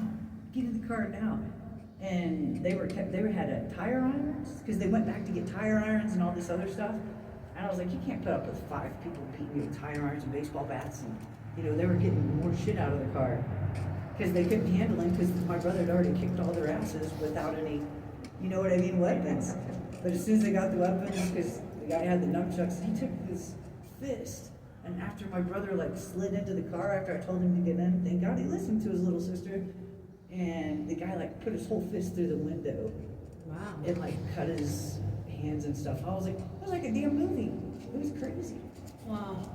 Get in the car now. And they had a tire irons because they went back to get tire irons and all this other stuff. And I was like, you can't put up with 5 people beating you with tire irons and baseball bats. And, you know, they were getting more shit out of the car because they couldn't handle him because my brother had already kicked all their asses without any, you know what I mean, weapons. But as soon as they got the weapons, because the guy had the nunchucks, he took this fist. And after my brother like slid into the car after I told him to get in, thank God he listened to his little sister. And the guy like put his whole fist through the window. Wow. And like cut his hands and stuff. I was like a damn movie. It was crazy. Wow.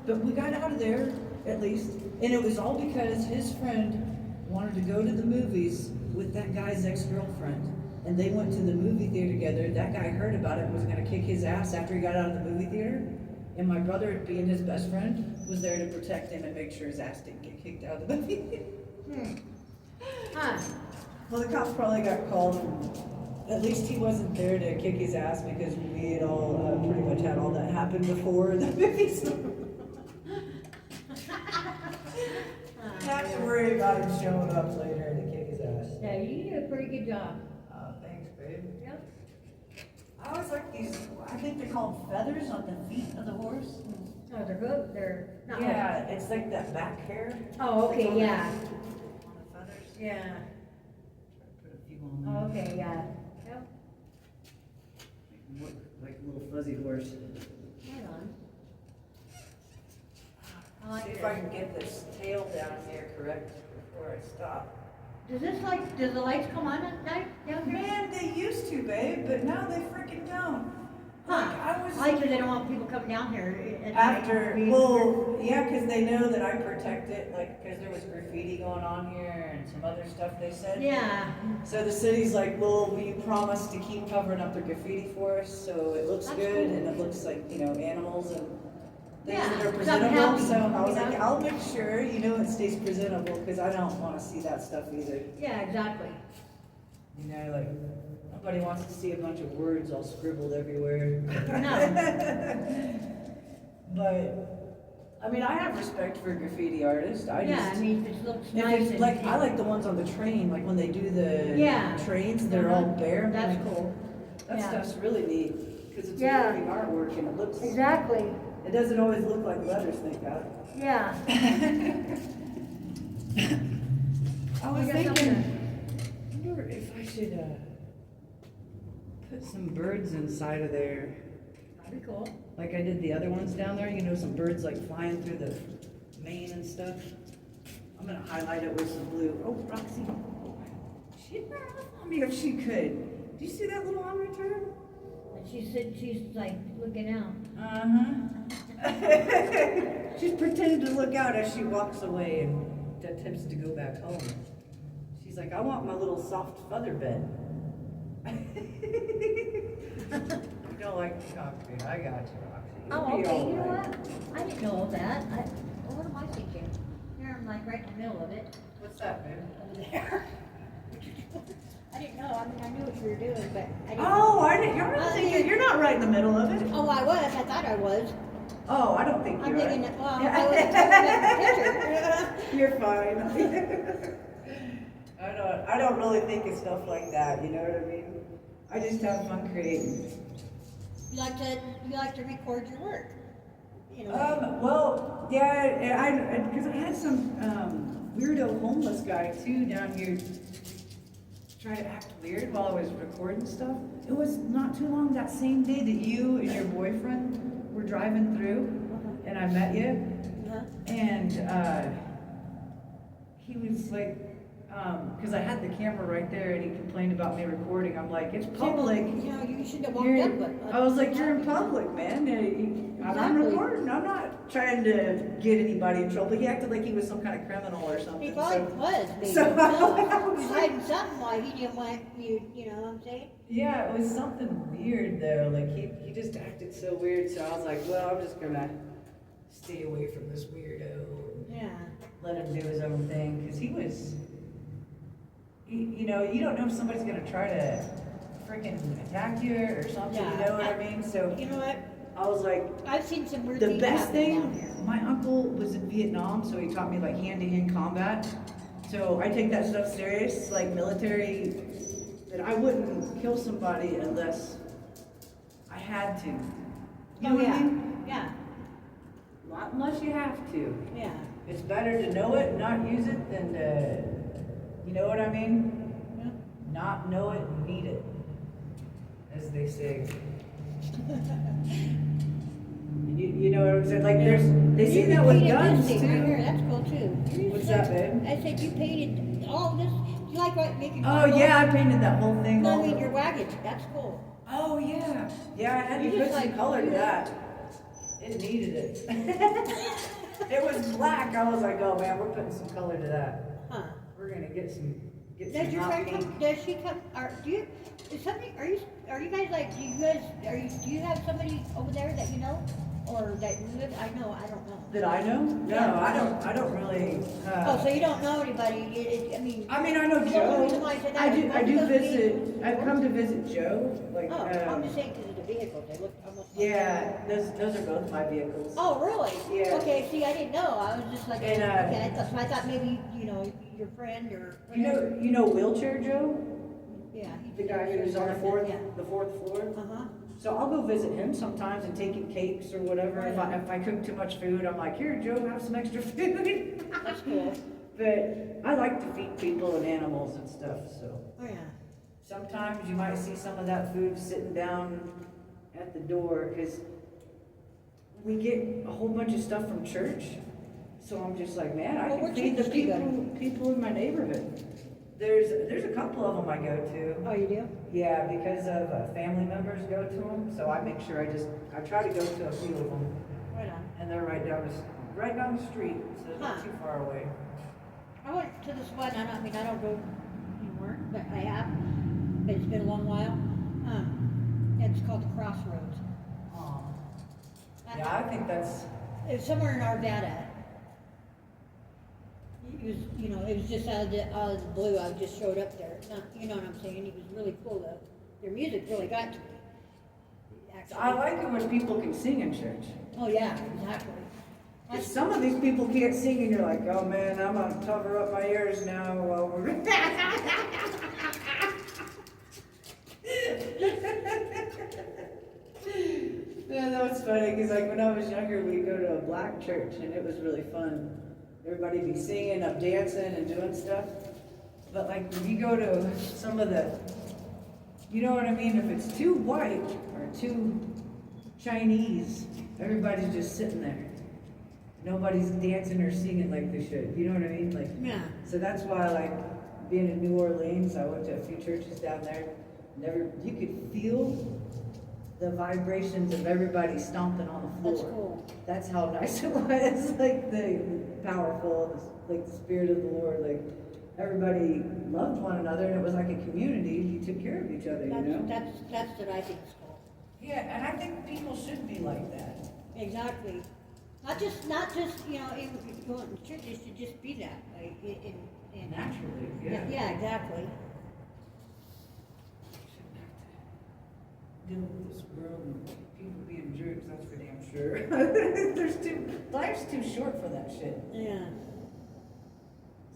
But we got out of there at least. And it was all because his friend wanted to go to the movies with that guy's ex-girlfriend. And they went to the movie theater together. That guy heard about it and was gonna kick his ass after he got out of the movie theater. And my brother, being his best friend, was there to protect him and make sure his ass didn't get kicked out of the movie theater. Huh. Well, the cops probably got called. At least he wasn't there to kick his ass because we had all pretty much had all that happen before in the movies. Have to worry about him showing up later to kick his ass. Yeah, you did a pretty good job. Thanks, babe. Yep. I always like these. I think they're called feathers on the feet of the horse. Oh, they're good. They're not. Yeah, it's like that back hair. Oh, okay, yeah. On the feathers. Yeah. Put a few on there. Oh, okay, yeah. Yep. Look like a little fuzzy horse. Hang on. I like See if this. I can get this tail down here correct before I stop. Does the lights come on at night down here? Man, they used to, babe, but now they freaking don't. Huh. Like, I was I because they don't want people coming down here at after, night. well, yeah, because they know that I protect it, like, because there was graffiti going on here and some other stuff they said. Yeah. So the city's like, well, we promise to keep covering up the graffiti for us, so it looks That's good cool. and it looks like, you know, animals and things Yeah, that are something presentable. happy, So I was you like, know? I'll make sure, you know, it stays presentable, because I don't want to see that stuff either. Yeah, exactly. You know, like, nobody wants to see a bunch of words all scribbled everywhere. No. But, I mean, I have respect for graffiti artists. Yeah, I mean, if it looks nice If it's and like, I like the ones on the train, like when they do the Yeah. trains, they're all bare. I'm That's like, cool. That Yeah. stuff's really neat, because it's Yeah. moving artwork and it looks, Exactly. it doesn't always look like letters, thank God. Yeah. I was We got thinking, something. I wonder if I should, put some birds inside of there. That'd be cool. Like I did the other ones down there, you know, some birds like flying through the mane and stuff. I'm gonna highlight it with some blue. Oh, Roxy. She'd run off on me if she could. Do you see that little arm return? And she said she's like looking out. Uh-huh. She's pretending to look out as she walks away and attempts to go back home. She's like, I want my little soft feather bed. You don't like to talk to me. I got you, Roxy. You'll Oh, be okay, all you know right. what? I didn't know that. Well, what am I thinking? Here, I'm like right in the middle of it. What's that, babe? Over there. I didn't know. I mean, I knew what you were doing, but I didn't. Oh, I didn't. You're not Well, thinking. You're not right in the middle of it. Oh, I was. I thought I was. Oh, I don't think I'm you're thinking right. that, well, I wasn't taking a picture. You're fine. I don't really think of stuff like that. You know what I mean? I just have fun creating. You like to record your work. You know. Well, yeah, because I had some weirdo homeless guy too down here try to act weird while I was recording stuff. It was not too long that same day that you and your boyfriend were driving through, and I met you, and he was like, because I had the camera right there, and he complained about me recording. I'm like, it's public. You know, you should have walked You're- up, but. I was like, you're in public, man. I'm Exactly. recording. I'm not. trying to get anybody in trouble. He acted like he was some kind of criminal or something. He probably was, maybe. so I No, was he was like- hiding something why he didn't want you know what I'm saying? Yeah, it was something weird though. Like he just acted so weird. So I was like, well, I'm just gonna stay away from this weirdo. Yeah. Let him do his own thing, because he was, you know, you don't know if somebody's gonna try to freaking attack you or something, Yeah, you know what I mean? So You know what? I was like, I've seen some weird the things best happen down thing, here. my uncle was in Vietnam, so he taught me like hand-to-hand combat. So I take that stuff serious, like military, that I wouldn't kill somebody unless I had to. You know Oh, what I yeah. mean? Yeah. Not unless you have to. Yeah. It's better to know it, not use it, than to, you know what I mean? Yeah. Not know it and need it, as they say. You know what I'm saying? Like they say that with guns Right here, too. that's cool too. What's that, babe? I said you painted all this. You like what making? Oh marbles? yeah, I painted that whole thing. No, all I mean the- your wagon. That's cool. Oh yeah. Yeah, I had to You put just some like- color to that. It needed it. It was black. I was like, oh man, we're putting some color to that. Huh? We're gonna get some Does your hot friend pink. come? Does she come? Do you? Is somebody? Are you guys like? Do you have somebody over there that you know, or that you live? I know. I don't know. That I know? No, Yeah. I don't really. Oh, so you don't know anybody? I mean. I mean, I know Well, the Joe. reason why I said that I is do. most I of do those visit. vehicles- I've come to visit Joe. Like. Oh, I'm just saying because of the vehicles. They look almost. like- Yeah, those are both my vehicles. Oh, really? Yeah. Okay. See, I didn't know. I was just like, And, okay. So I thought maybe your friend or. Whatever. You know Wheelchair Joe, Yeah. the guy who's on the fourth Yeah. floor. Uh huh. So I'll go visit him sometimes and take him cakes or whatever. If I cook too much food, I'm like, here, Joe, have some extra food. That's cool. But I like to feed people and animals and stuff. So Oh yeah. sometimes you might see some of that food sitting down at the door because we get a whole bunch of stuff from church. So I'm just like, man, I Well, can what feed the church do you go to? people in my neighborhood. There's a couple of them I go to. Oh, you do? Yeah, because of family members go to them, so I make sure I try to go to a few of them, Right on. and they're right down the street, so they're not Huh. too far away. I went to this one. I don't go anymore, but I have. But it's been a long while. It's called the Crossroads. Yeah, I think that's. It's somewhere in Arvada. It was just out of the blue. I just showed up there. You know what I'm saying? It was really cool though. Their music really got to me. Actually. I like it when people can sing in church. Oh yeah, exactly. 'Cause some of these people can't sing, and you're like, oh man, I'm gonna cover up my ears now while we're. Yeah, that was funny because like when I was younger, we'd go to a black church and it was really fun. Everybody be singing, up dancing and doing stuff. But like when you go to some of the, you know what I mean? If it's too white or too Chinese, everybody's just sitting there. Nobody's dancing or singing like they should. You know what I mean? Like, Yeah. so that's why like being in New Orleans, I went to a few churches down there. You could feel the vibrations of everybody stomping on the floor. That's cool. That's how nice it was. Like the powerful, like the spirit of the Lord. Like everybody loved one another, and it was like a community. You took care of each other. You know. That's what I think is cool. Yeah, and I think people should be like that. Exactly. Not just even going to church. It should just be that way. In Naturally, yeah. Yeah, exactly. Deal with this world and people being jerks, that's for damn sure. Life's too short for that shit. Yeah.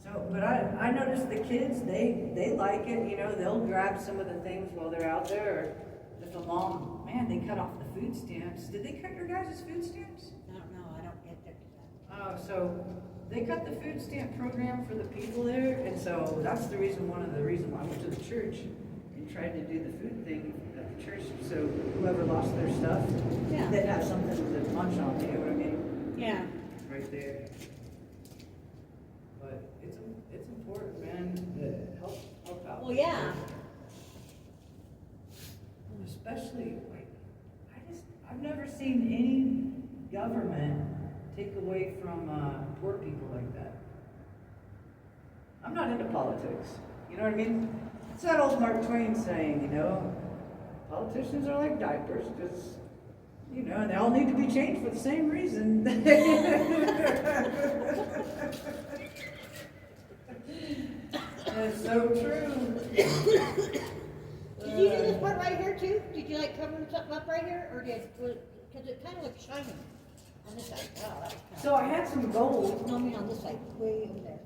So, but I noticed the kids, they like it, you know, they'll grab some of the things while they're out there. Or if a mom, man, they cut off the food stamps. Did they cut your guys' food stamps? I don't know. I don't get that. So they cut the food stamp program for the people there, and so that's one of the reasons why I went to the church and tried to do the food thing at the church. So whoever lost their stuff, Yeah. they'd have something to munch on. You know what I mean? Yeah. Right there. But it's important, man, to help out. Well, yeah. Especially like I've never seen any government take away from poor people like that. I'm not into politics. You know what I mean? It's that old Mark Twain saying, you know, politicians are like diapers because, you know, they all need to be changed for the same reason. That's so true. Did you do this part right here too? Did you like cover something up right here, or because it kind of looks shiny on this side? Oh, that was kind So I had some gold. No, I mean on this side, way over there.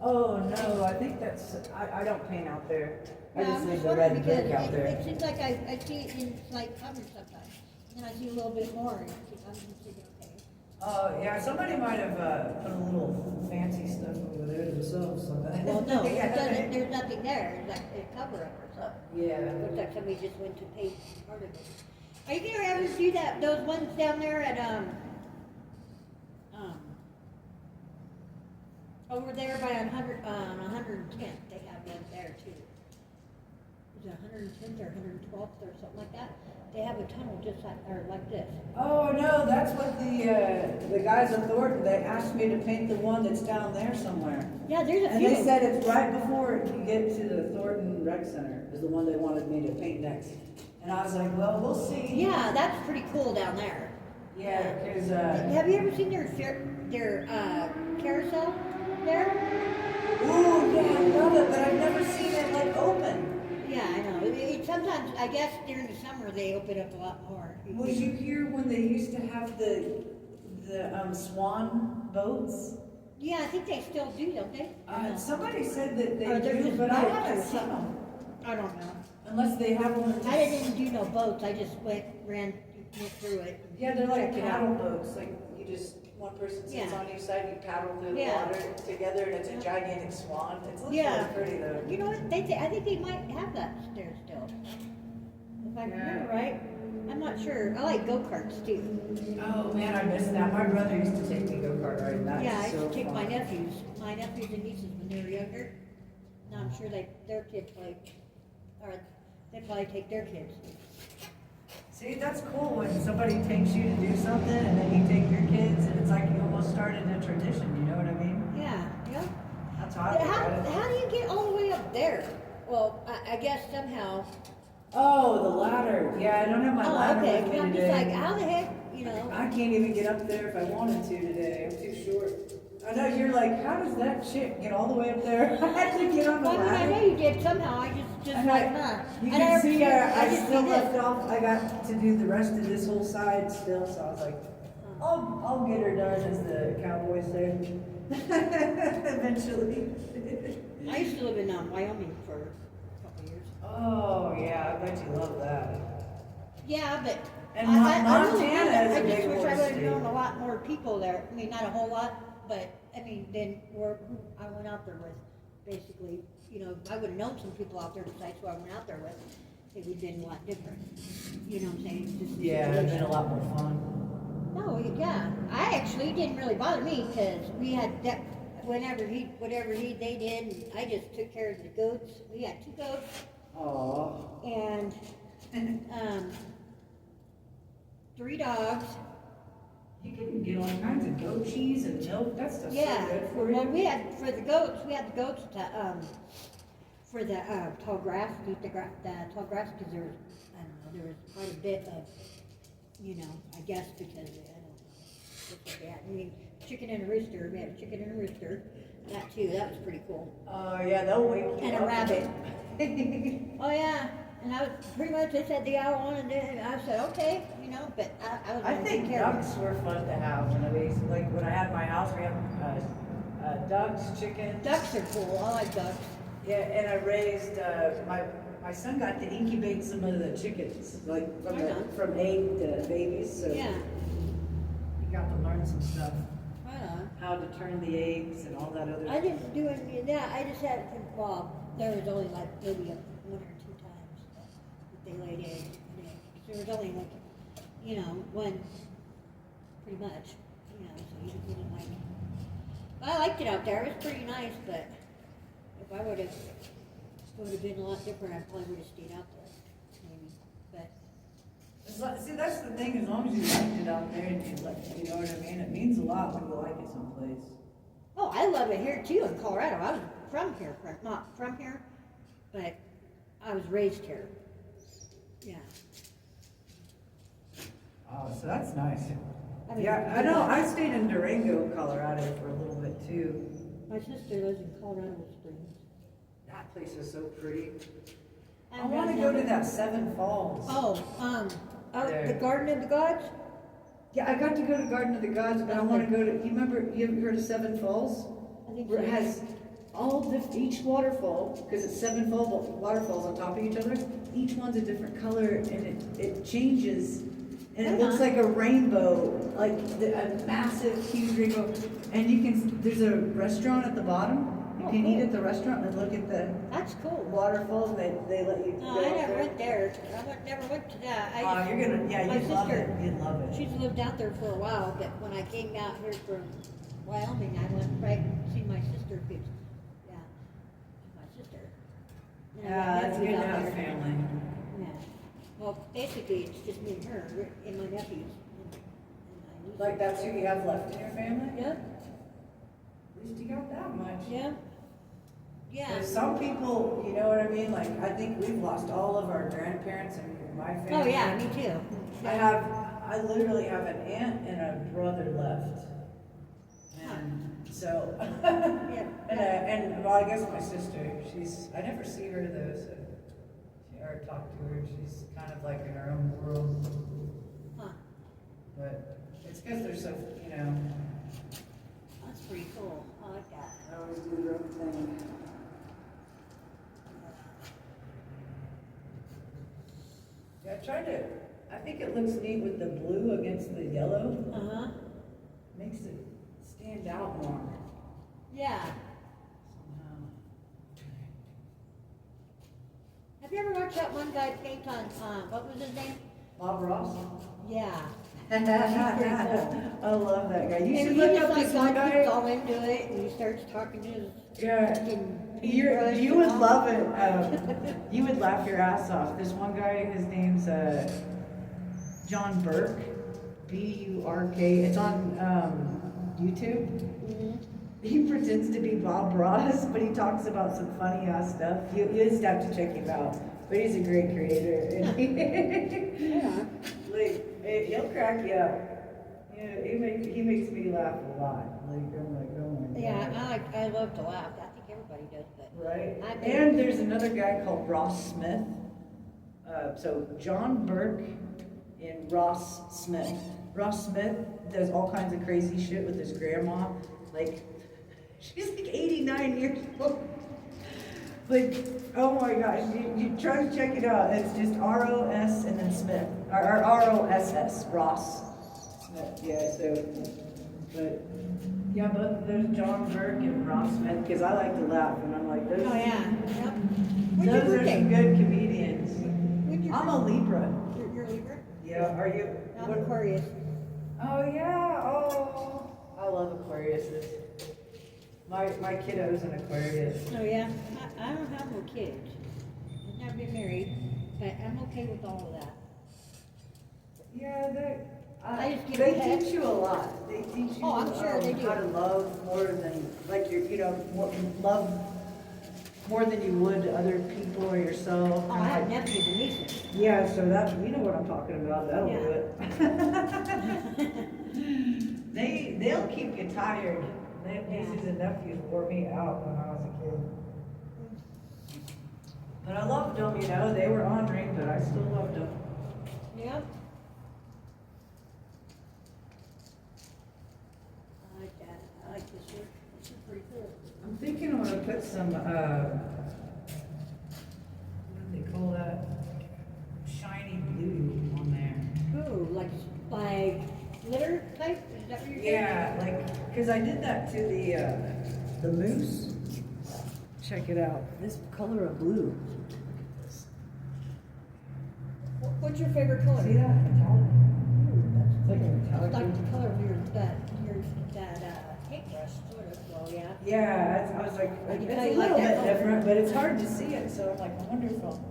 Oh no, I think that's, I don't paint out there. I No, just I'm leave just the wondering red because brick out it there. seems like I see it in like covered sometimes, and then I see a little bit more, and I'm just thinking, okay. Oh, yeah, somebody might have put a little fancy stuff over there themselves. So that- Well, no, it Yeah. doesn't, there's nothing there, it's like a cover up or something. Yeah. Looks like somebody just went to paint part of it. Are you gonna ever do that, those ones down there at, over there by 110th, they have them there too. Is it 110th or 112th or something like that? They have a tunnel just like, or like this. Oh, no, that's what the guys at Thornton, they asked me to paint the one that's down there somewhere. Yeah, there's a And few. they said it's right before you get to the Thornton Rec Center is the one they wanted me to paint next. And I was like, well, we'll see. Yeah, that's pretty cool down there. Yeah, because, Have you ever seen their carousel there? ooh, yeah, I love it, but I've never seen it like open. Yeah, I know. Sometimes, I guess during the summer, they open up a lot more. Was you here when they used to have the swan boats? Yeah, I think they still do, don't they? No. Somebody said that they Or they're do, just but I boats haven't or seen something. them. I don't know. Unless they have them. I didn't do no boats. I just went through it. Yeah, they're like Checked it paddle out. boats, like you just, one person sits Yeah. on each side, you paddle through the Yeah. water together, and it's a gigantic swan. It looks Yeah. really pretty though. You know what? I think they might have that there still. If I remember right. I'm not sure. I like go-karts too. Oh man, I missed that. My brother used to take me go-kart riding. That's Yeah, I used so to take fun. my nephews and nieces when they were younger. Now I'm sure their kids they probably take their kids. See, that's cool when somebody takes you to do something and then you take your kids and it's like you almost started a tradition, you know what I mean? Yeah, yeah. That's how I look at it. How do you get all the way up there? Well, I guess somehow. Oh, the ladder. Yeah, I don't have my Oh, ladder okay. with me I'm just today. like, how the heck, you know? I can't even get up there if I wanted to today. I'm too short. I know you're like, how does that chick get all the way up there? I had to get on the Well, I mean, I know ladder. you did somehow. I just And like, I- huh. You I can never see figured- I just still did left this. off. I got to do the rest of this whole side still, so I was like, I'll get her done, as the cowboys say. Eventually. I used to live in Wyoming for a couple of years. Oh yeah, I bet you love that. Yeah, but And I really Montana did. is a I just big wish I horse would have state. known a lot more people there. I mean, not a whole lot, but I mean, then who I went out there with, basically, you know, I would have known some people out there besides who I went out there with. It would have been a lot different. You know what I'm saying? Just the Yeah, it'd been a situation. lot more fun. No, yeah. I actually it didn't really bother me because we had that whatever they did, and I just took care of the goats. We had 2 goats Aww. and 3 dogs. You can get all kinds of goat cheese and milk. That stuff's Yeah. so good for Well, you. we had for the goats to for the tall grass, eat the tall grass because there was there was quite a bit of, you know, I guess because I don't know. That's what they had. I mean, chicken and a rooster. We had a chicken and a rooster. That too. That was pretty cool. Oh yeah, they'll wake you And up. a rabbit. Oh yeah. And I was pretty much they said I wanted it, and I said okay, you know. But I was I gonna think take care of it. ducks were fun to have when I had my house. We have ducks, chickens. Ducks are cool. I like ducks. Yeah, and I raised my son got to incubate some of the chickens, like Right on. from egg to babies. So Yeah. he got to learn some stuff, Right on. how to turn the eggs and all that other. I didn't do any of that. I just had, well, there was only like maybe 1 or 2 times that they laid eggs. There was only like, you know, one, pretty much, you know, so you didn't like it. But I liked it out there. It was pretty nice, but if I would have been a lot different, I probably would have stayed out there, maybe. But This See, that's the thing, as long as you liked it out there, and you know what I mean? It means a lot when you like it someplace. Oh, I love it here too in Colorado. I was from here, not from here, but I was raised here. Yeah. Oh, so that's nice. I mean, Yeah, I know, I stayed in Durango, Colorado for a little bit too. My sister lives in Colorado Springs. That place is so pretty. I And wanna go to that Seven Falls. The There. Garden of the Gods? Yeah, I got to go to Garden of the Gods, but I wanna go to, you ever heard of Seven Falls? I think Where it so. has each waterfall, because it's waterfalls on top of each other, each one's a different color and it changes. And it looks like a rainbow, like a massive, huge rainbow. And there's a restaurant at the bottom. You can eat at the restaurant and look at the That's cool. waterfalls, they let you No, go I up never there. went there. Never went to that. You're gonna, yeah, my you'd love sister- it, you'd love it. She's lived out there for a while, but when I came out here from Wyoming, I went back and see my sister. Yeah, my sister. And I Yeah, got that's good nephews to out have there. family. Yeah. Well, basically, it's just me and her and my nephews. And my niece. Like that's who you have left in your family? Yeah, At least you got that much. yeah, yeah. There's some people, you know what I mean, like, I think we've lost all of our grandparents in my family. Oh, yeah, me too. I literally have an aunt and a brother left. And so, Yeah. and well, I guess my sister, I never see her though, so, or talk to her, she's kind of like in her own world. Huh. But it's because they're so, you know, That's pretty cool. I like that. they always do their own thing. Yeah, I think it looks neat with the blue against the yellow. Uh-huh. Makes it stand out more Yeah. somehow. Have you ever watched that one guy paint on, what was his name? Bob Ross? Yeah. I love that guy. You And should he look just up this like one gets guy. all into it and he starts talking to his Yeah. fucking You paintbrush would and all. love it. You would laugh your ass off. This one guy, his name's John Burke, B-U-R-K. It's on YouTube. Mhm. He pretends to be Bob Ross, but he talks about some funny ass stuff. You just have to check him out. But he's a great creator. And Yeah. he'll crack you up. Yeah, he makes me laugh a lot. Like, I'm like, oh my God. Yeah, I love to laugh. I think everybody does, but. Right. I do. And there's another guy called Ross Smith. So John Burke and Ross Smith. Ross Smith does all kinds of crazy shit with his grandma. Like, she's like 89 years old. Like, oh my gosh, you try to check it out. It's just R-O-S and then Smith. Or R-O-S-S, Ross Smith. Yeah, so, but, yeah, but there's John Burke and Ross Smith, because I like to laugh, and I'm like, those, Oh, yeah. Yep. When's your those are birthday? some good comedians. When's your I'm a Libra. You're a Libra? Yeah, are you? I'm Aquarius. Oh, yeah, oh. I love Aquariuses. My kiddo's an Aquarius. Oh, yeah? I don't have no kids. I've never been married, but I'm okay with all of that. Yeah, I just give they you head. teach you a lot. They teach you Oh, I'm sure they do. how to love more than, like, love more than you would other people or yourself. Oh, I have nephews and nieces. Yeah, so you know what I'm talking about. That'll do it. They'll keep you tired. Nieces and nephews wore me out when I was a kid. But I loved them, you know. They were honoring, but I still loved them. Yep. I like that. I like this shirt. This is pretty cool. I'm thinking I'm gonna put some, what do they call that? Shiny blue on there. Ooh, like glitter type? Is that what you're saying? Yeah, like, cause I did that to the moose. Check it out. This color of blue. What's your favorite color? See that? Metallic. Ooh, It's like a It's metallic. like the color of your paintbrush, sort of, well, yeah. Yeah, I was like, I can it's tell a you like little that bit color. different, but it's hard to see it, so I'm like, wonderful.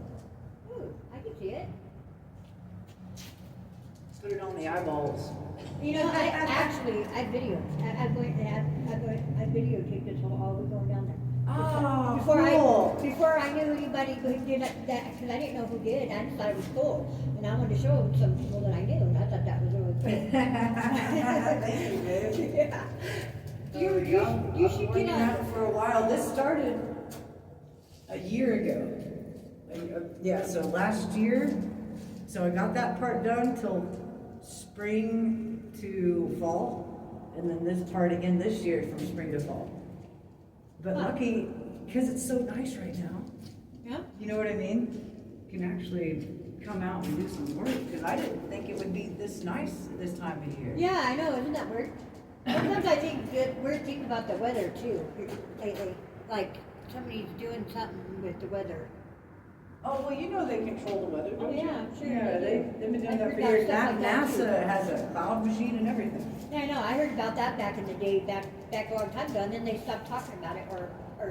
Ooh, I can see it. put it on the eyeballs. You know, I actually, I videotaped this all the way going down there. Oh, Before I knew anybody who did that, because I didn't know who did, I just thought it was cool. And I wanted to show some people that I knew, and I thought that was really cool. Thank you, babe. Yeah. You should get at on. it for a while. This started a year ago. Yeah, so last year. So I got that part done till spring to fall, and then this part again this year from spring to fall. But lucky, because it's so nice right now. Yeah? You know what I mean? You can actually come out and do some work, because I didn't think it would be this nice this time of year. Yeah, I know, isn't that weird? Sometimes I think weird things about the weather too, lately. Like somebody's doing something with the weather. Oh, well, you know they control the weather, don't you? Yeah, I'm sure Yeah, they do. they've been doing I've that heard for about years. stuff like that, too. NASA has a cloud machine and everything. Yeah, I know, I heard about that back in the day, back a long time ago, and then they stopped talking about it or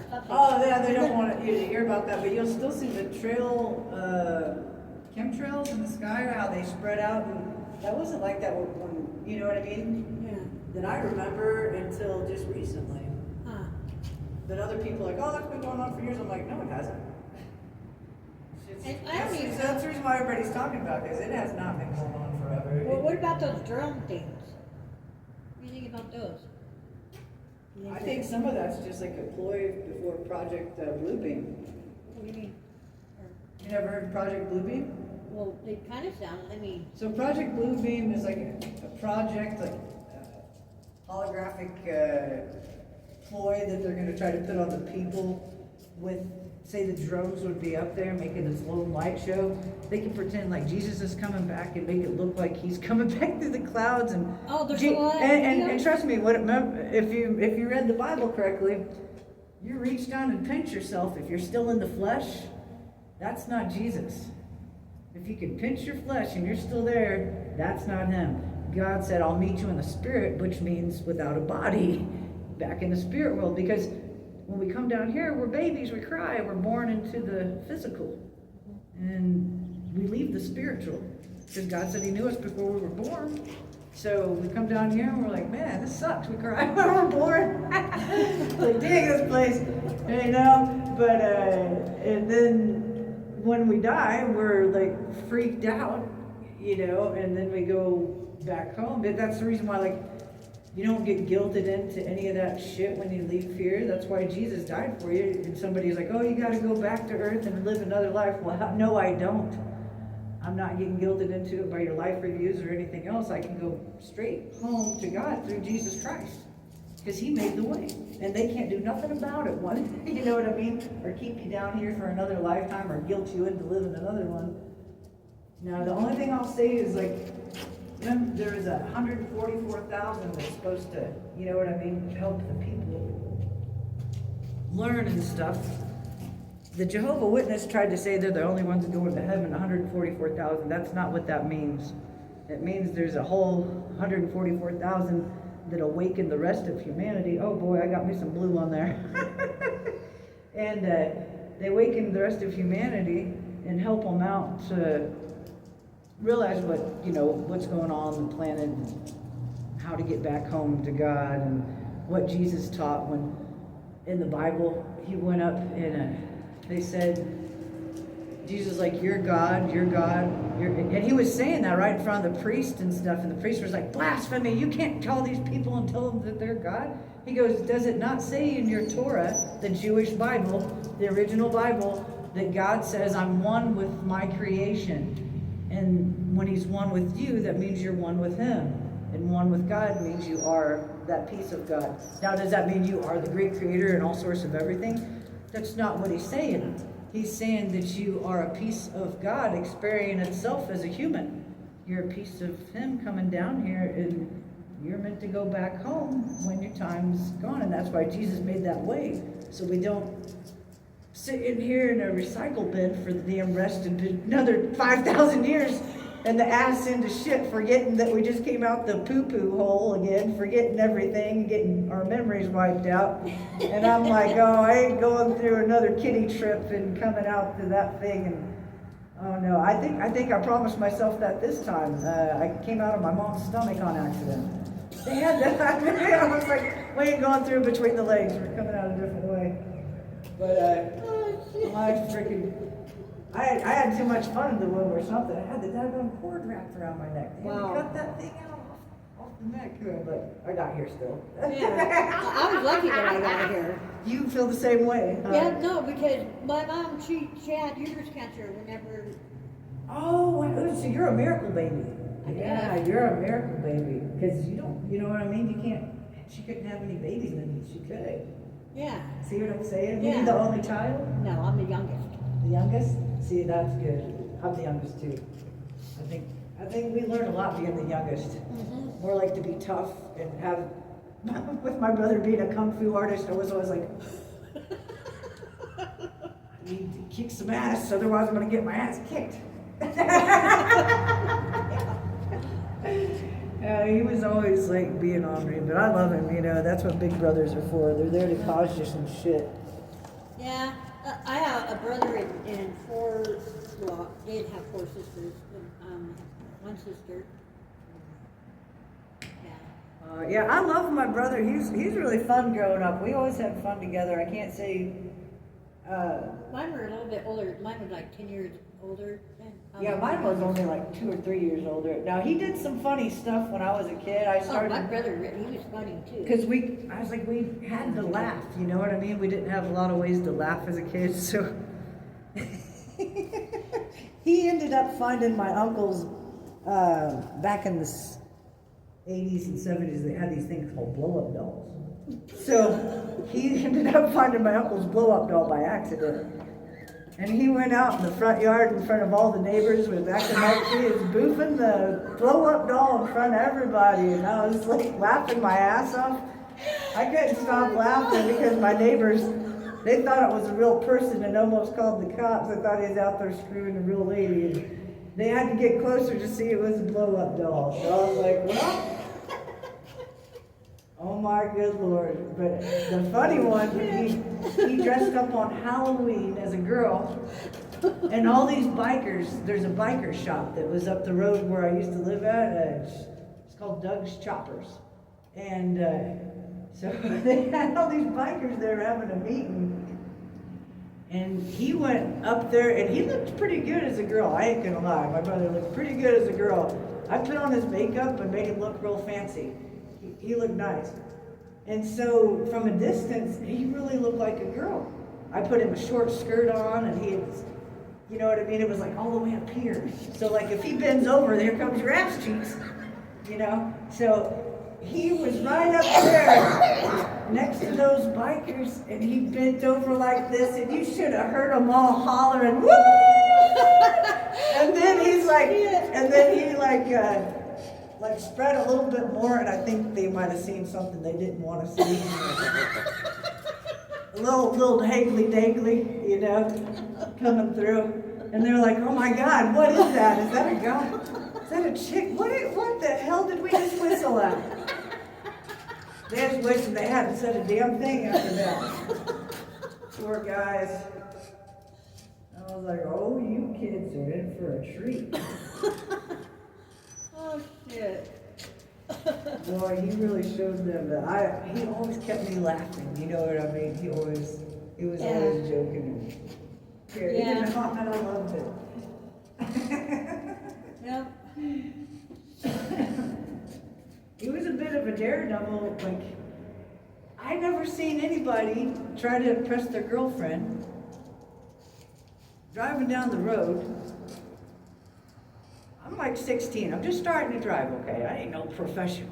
something. Oh, yeah, they don't want you to hear about that, but you'll still see the chemtrails in the sky, how they spread out, and that wasn't like that when you know what I mean? Yeah. That I remember until just recently. Huh. But other people are like, oh, that's been going on for years. I'm like, no, it hasn't. That's the reason why everybody's talking about this. It has not been going on forever. Well, what about those drone things? What do you think about those? I think some of that's just like a ploy before Project Bluebeam. What do you mean? You never heard of Project Bluebeam? Well, they kind of sound, So Project Bluebeam is like a project, like holographic ploy that they're going to try to put on the people with, say the drones would be up there making this lone light show. They can pretend like Jesus is coming back and make it look like he's coming back through the clouds. And Oh, there's a lot. and trust me, if you read the Bible correctly, you reach down and pinch yourself. If you're still in the flesh, that's not Jesus. If you can pinch your flesh and you're still there, that's not him. God said, I'll meet you in the spirit, which means without a body, back in the spirit world. Because when we come down here, we're babies, we cry, we're born into the physical. And we leave the spiritual. Because God said he knew us before we were born. So we come down here and we're like, man, this sucks. We cry when we're born. Like, dang this place. You know? But, and then when we die, we're like freaked out, you know, and then we go back home. But that's the reason why, like, you don't get guilted into any of that shit when you leave here. That's why Jesus died for you. And somebody's like, oh, you got to go back to earth and live another life. Well, no, I don't. I'm not getting guilted into it by your life reviews or anything else. I can go straight home to God through Jesus Christ. Because he made the way. And they can't do nothing about it. One, you know what I mean? Or keep you down here for another lifetime or guilt you into living another one. Now, the only thing I'll say is, like, there's 144,000 that's supposed to, you know what I mean, help the people learn and stuff. The Jehovah Witness tried to say they're the only ones going to heaven, 144,000. That's not what that means. It means there's a whole 144,000 that awaken the rest of humanity. Oh boy, I got me some blue on there. And they awaken the rest of humanity and help them out to realize what's going on the planet, and how to get back home to God, and what Jesus taught when in the Bible he went up and they said, Jesus, like, you're God, and he was saying that right in front of the priest and stuff, and the priest was like, blasphemy, you can't call these people and tell them that they're God. He goes, does it not say in your Torah, the Jewish Bible, the original Bible, that God says, I'm one with my creation? And when he's one with you, that means you're one with him. And one with God means you are that piece of God. Now, does that mean you are the great creator and all sorts of everything? That's not what he's saying. He's saying that you are a piece of God experiencing itself as a human. You're a piece of him coming down here, and you're meant to go back home when your time's gone. And that's why Jesus made that way. So we don't sit in here in a recycle bin for the unrest and another 5,000 years and the ass into shit, forgetting that we just came out the poo-poo hole again, forgetting everything, getting our memories wiped out. And I'm like, oh, I ain't going through another kiddie trip and coming out to that thing. And Oh no, I think I promised myself that this time. I came out of my mom's stomach on accident. They had that. I was like, we ain't going through between the legs. We're coming out a different way. But my freaking, I had too much fun in the womb or something. I had the daggone cord wrapped around my neck. They had to cut that thing out off the neck. But I got here still. Yeah, I was lucky that I got here. You feel the same way? Huh? Yeah, no, because my mom, she had uterus cancer whenever. Oh, so you're a miracle baby. I Yeah, guess. you're a miracle baby. Because you don't, you know what I mean? You can't, she couldn't have any babies, and she could. Yeah. See what I'm saying? Yeah. You the only child? No, I'm the youngest. The youngest? See, that's good. I'm the youngest too. I think we learn a lot being the youngest. Mm-hmm. More like to be tough and have, with my brother being a kung fu artist, I was always like, I need to kick some ass, otherwise I'm gonna get my ass kicked. He was always like being on me, but I love him, you know, that's what big brothers are for. They're there to cause you some shit. Yeah, I have a brother and four, well, did have four sisters, one sister. Yeah. Yeah, I love my brother. He's really fun growing up. We always had fun together. I can't say. Mine were a little bit older. Mine was like 10 years older. Yeah, mine was only like 2 or 3 years older. Now he did some funny stuff when I was a kid. I Oh, started. my brother, he was funny too. Because I was like, we had to laugh. You know what I mean? We didn't have a lot of ways to laugh as a kid, so. He ended up finding my uncle's. Back in the 80s and 70s, they had these things called blow-up dolls. So he ended up finding my uncle's blow-up doll by accident. And he went out in the front yard in front of all the neighbors with acting like he was boofing the blow-up doll in front of everybody. And I was like laughing my ass off. I couldn't stop laughing because my neighbors, they thought it was a real person and almost called the cops. They thought he was out there screwing a real lady. And they had to get closer to see it was a blow-up doll. So I was like, well, oh my good Lord. But the funny one, he dressed up on Halloween as a girl. And all these bikers, there's a biker shop that was up the road where I used to live at. It's called Doug's Choppers. And so they had all these bikers there having a meeting. And he went up there, and he looked pretty good as a girl. I ain't gonna lie, my brother looked pretty good as a girl. I put on his makeup and made him look real fancy. He looked nice. And so from a distance, he really looked like a girl. I put him a short skirt on, and he had, you know what I mean? It was like all the way up here. So like if he bends over, there comes your ass cheeks, you know? So he was right up there next to those bikers, and he bent over like this, and you should have heard them all hollering, woo! And then he's like, and then he like spread a little bit more, and I think they might have seen something they didn't want to see. A little dangly, you know, coming through. And they're like, oh my God, what is that? Is that a guy? Is that a chick? What the hell did we just whistle at? They just wished they hadn't said a damn thing after that. Poor guys. I was like, oh, you kids are in for a treat. Oh, shit. Boy, he really showed them that he always kept me laughing, you know what I mean? He was always joking. He didn't know, and I loved it. Yep. He was a bit of a daredevil. Like, I never seen anybody try to impress their girlfriend driving down the road. I'm like 16. I'm just starting to drive, okay? I ain't no professional.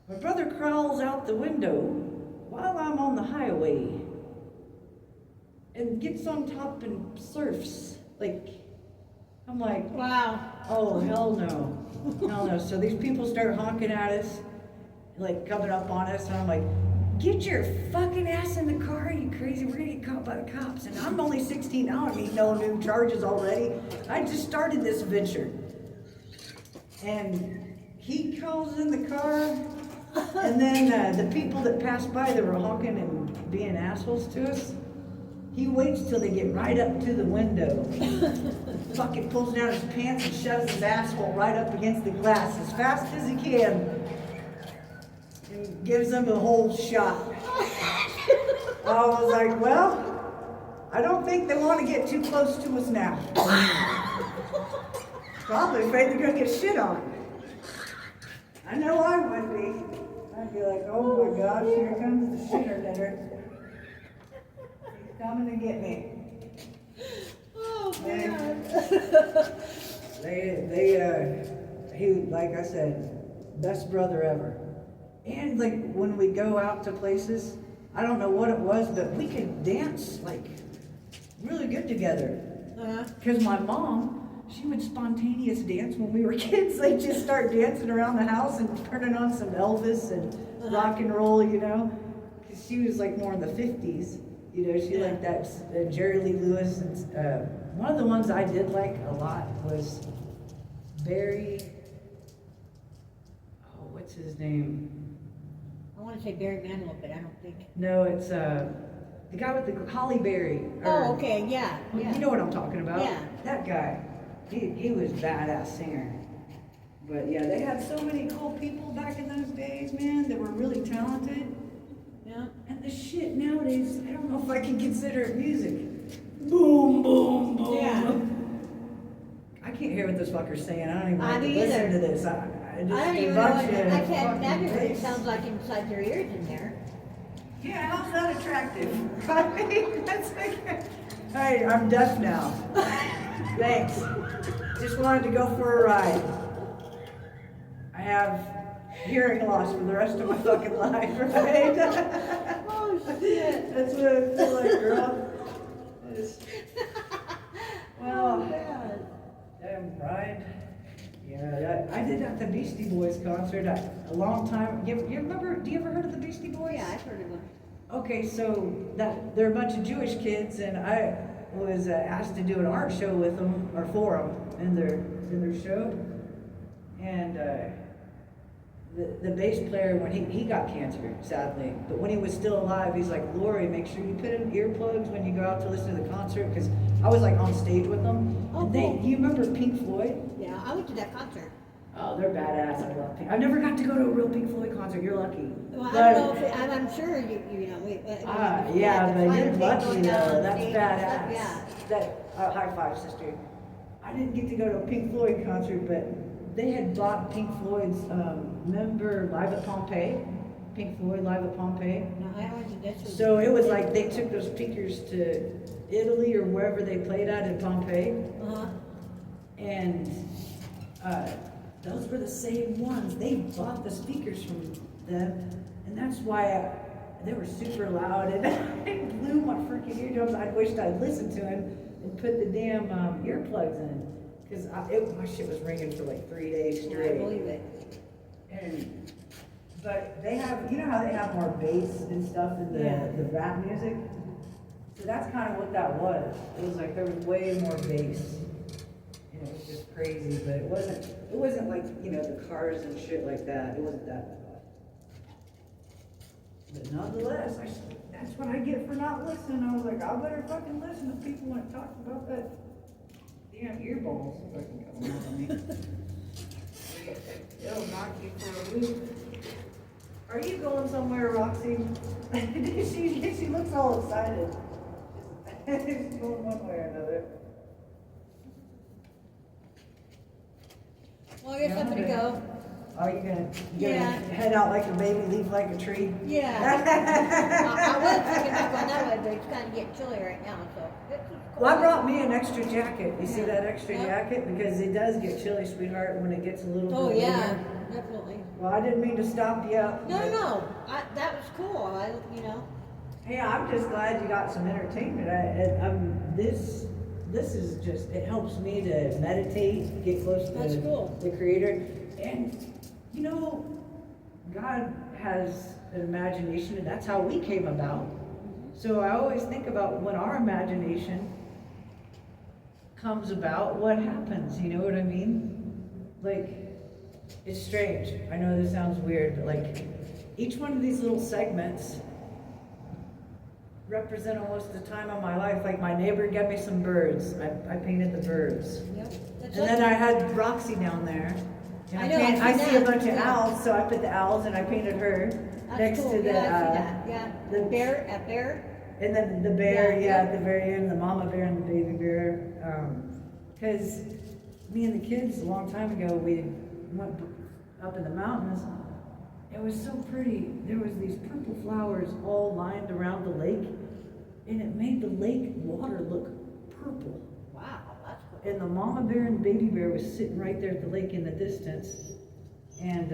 My brother crawls out the window while I'm on the highway and gets on top and surfs. Like, I'm like, Wow. oh, hell no. Hell no. So these people start honking at us, like coming up on us, and I'm like, get your fucking ass in the car, you crazy, we're gonna get caught by the cops. And I'm only 16, I don't need no new charges already. I just started this venture. And he calls in the car, and then the people that passed by that were honking and being assholes to us, He waits till they get right up to the window. Fucking pulls down his pants and shoves his asshole right up against the glass as fast as he can. And gives them the whole shot. I was like, well, I don't think they want to get too close to us now. Probably afraid they're gonna get shit on. I know I would be. I'd be like, oh my gosh, here comes the shitter knitter. He's coming to get me. Oh, man. He, like I said, best brother ever. And like when we go out to places, I don't know what it was, but we could dance like really good together. Because my mom, she would spontaneous dance when we were kids. Like just start dancing around the house and turning on some Elvis and rock and roll, you know. Because she was like more in the 50s, you know. She liked that Jerry Lee Lewis. And one of the ones I did like a lot was Barry. Oh, what's his name? I want to say Barry Manilow, but I don't think. No, it's the guy with the Holly Berry. Oh, okay, yeah. You know what I'm talking about? Yeah. That guy. He was a badass singer. But yeah, they had so many cool people back in those days, man, that were really talented. Yeah. And the shit nowadays, I don't know if I can consider it music. Boom, boom, boom. Yeah. I can't hear what this fucker's saying. I don't even I like to don't listen either. to this. I don't even know. I can't imagine what it bass. sounds like inside your ears in there. Yeah, how's that attractive? I mean, that's like, hey, I'm deaf now. Thanks. Just wanted to go for a ride. I have hearing loss for the rest of my fucking life, right? Oh, shit. That's what I feel like, girl. Well, God. damn ride. Yeah, I did at the Beastie Boys concert a long time. You remember? Do you ever heard of the Beastie Boys? Yeah, I've heard of them. Okay, so they're a bunch of Jewish kids, and I was asked to do an art show with them or for them in their show, and the bass player, when he got cancer, sadly, but when he was still alive, he's like, Lori, make sure you put in earplugs when you go out to listen to the concert, because I was like on stage with them. Oh, And cool. you remember Pink Floyd? Yeah, I went to that concert. Oh, they're badass. I love Pink. I've never got to go to a real Pink Floyd concert. You're lucky. Well, But- I don't know if I'm sure you know. Yeah, but you're lucky going though. down That's stage and badass. stuff, Yeah. That high five, sister. I didn't get to go to a Pink Floyd concert, but they had bought Pink Floyd's member Live at Pompeii. Pink Floyd Live at Pompeii. No, I went to this. So it was like they took those speakers to Italy or wherever they played at in Pompeii, and those were the same ones. They bought the speakers from them, and that's why they were super loud, and it blew my freaking eardrums. I wished I'd listened to him and put the damn earplugs in, because my shit was ringing for like 3 days I straight. believe it. But they have, you know how they have more bass and stuff in the rap music? So that's kind of what that was. It was like there was way more bass. And it was just crazy, but it wasn't like, you know, the cars and shit like that. It wasn't that bad. But nonetheless, that's what I get for not listening. I was like, I better fucking listen to people when it talks about that damn earballs fucking coming out of me. It'll knock you for a loop. Are you going somewhere, Roxy? she looks all excited. She's going one way or another. Well, I guess I'm gonna go. Oh, you gonna Yeah. head out like a baby, leave like a tree? Yeah. I was thinking about going that way, but it's kind of getting chilly right now, so. Well, I brought me an extra jacket. You see that extra Yeah. jacket? Because it does get chilly, sweetheart, when it gets a little Oh, bit yeah, warmer. definitely. Well, I didn't mean to stop you. No. That was cool. Hey, I'm just glad you got some entertainment. This is just, it helps me to meditate, get close to That's cool. the Creator. And, you know, God has an imagination, and that's how we came about. So I always think about when our imagination comes about, what happens, you know what I mean? Like, it's strange. I know this sounds weird, but like, each one of these little segments represent almost the time of my life. Like my neighbor gave me some birds. I painted the birds. Yep. That's And then I had Roxy down there. And I know, I've I seen see a that. bunch of Yeah. owls, so I put the owls and I painted her That's next cool. to the, Yeah, I see that. Yeah. the bear, a bear. and then the bear, Yeah, yeah, yeah. at the very end, the mama bear and the baby bear. Because me and the kids, a long time ago, we went up in the mountains. It was so pretty. There was these purple flowers all lined around the lake, and it made the lake water look purple. Wow, that's cool. And the mama bear and baby bear was sitting right there at the lake in the distance. And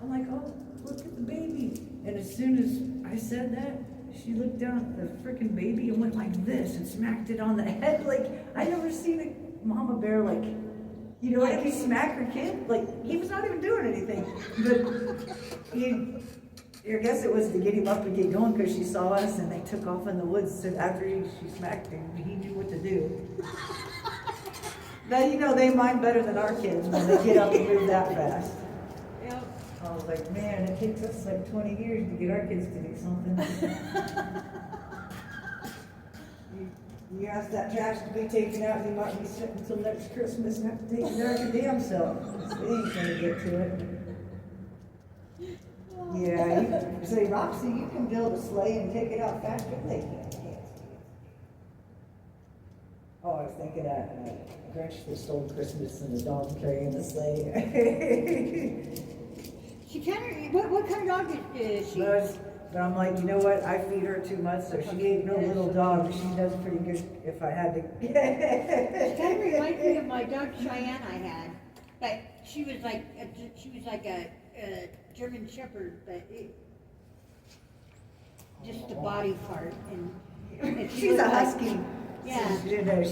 I'm like, oh, look at the baby. And as soon as I said that, she looked down at the freaking baby and went like this and smacked it on the head. Like, I never seen a mama bear like, you know, like he smack her kid. Like, he was not even doing anything. But I guess it was to get him up and get going because she saw us and they took off in the woods. So after she smacked him, he knew what to do. Now, you know, they mind better than our kids when they get up and move that fast. Yep. I was like, man, it takes us like 20 years to get our kids to do something. You ask that trash to be taken out, you might be sitting until next Christmas and have to take it out your damn self. They ain't gonna get to it. Yeah, you say, Roxy, you can build a sleigh and take it out faster. They can't. Oh, I was thinking that Grinch that stole Christmas and the dog carrying the sleigh. She kind of, what kind of dog is she? But I'm like, you know what? I feed her too much, so she ain't no little dog. She does pretty good if I had to. It kind of reminds me of my dog Cheyenne I had, but she was like a German Shepherd, but just the body part and she She's was a like- husky. Yeah. You know,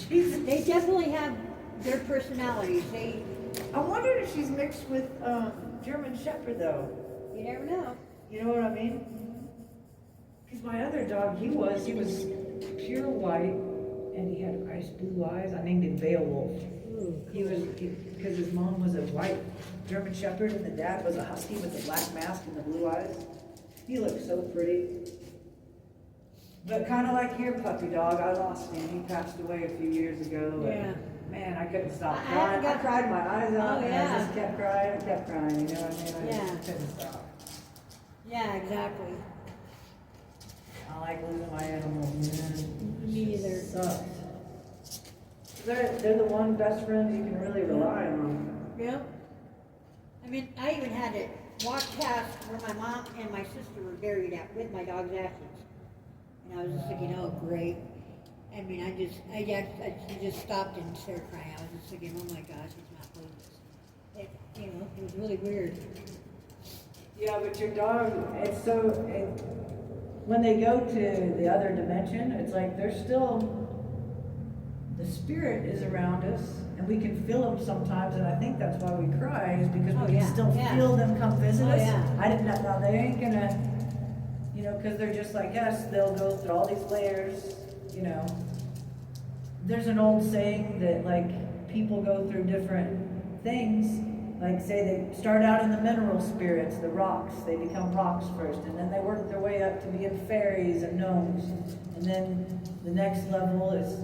she's. They definitely have their personalities. I wonder if she's mixed with German Shepherd though. You never know. You know what I mean? Because my other dog, he was pure white, and he had ice blue eyes. I named him Beowulf. He was because his mom was a white German Shepherd, and the dad was a husky with the black mask and the blue eyes. He looked so pretty. But kind of like your puppy dog, I lost him. He passed away a few years ago. Yeah. Man, I couldn't stop I crying. got- I cried my eyes out, Oh, and yeah. I just kept crying. You know what I mean? I Yeah. just couldn't stop. Yeah, exactly. I like losing my animals, man. Me either. Sucks. They're the one best friends you can really rely on. Yep. I mean, I even had to walk past where my mom and my sister were buried at with my dog's ashes. And I was just thinking, oh, great. I mean, I just stopped and started crying. I was just thinking, oh my gosh, it's not believing this. It was really weird. Yeah, but your dog, when they go to the other dimension, it's like they're still, the spirit is around us, and we can feel them sometimes, and I think that's why we cry, is because Oh, we can yeah, still yeah. feel them come visit Oh, us. yeah. I didn't know, now they ain't gonna, you know, because they're just like us, they'll go through all these layers, you know. There's an old saying that, like, people go through different things. Like, say they start out in the mineral spirits, the rocks, they become rocks first, and then they work their way up to being fairies and gnomes. And then the next level is,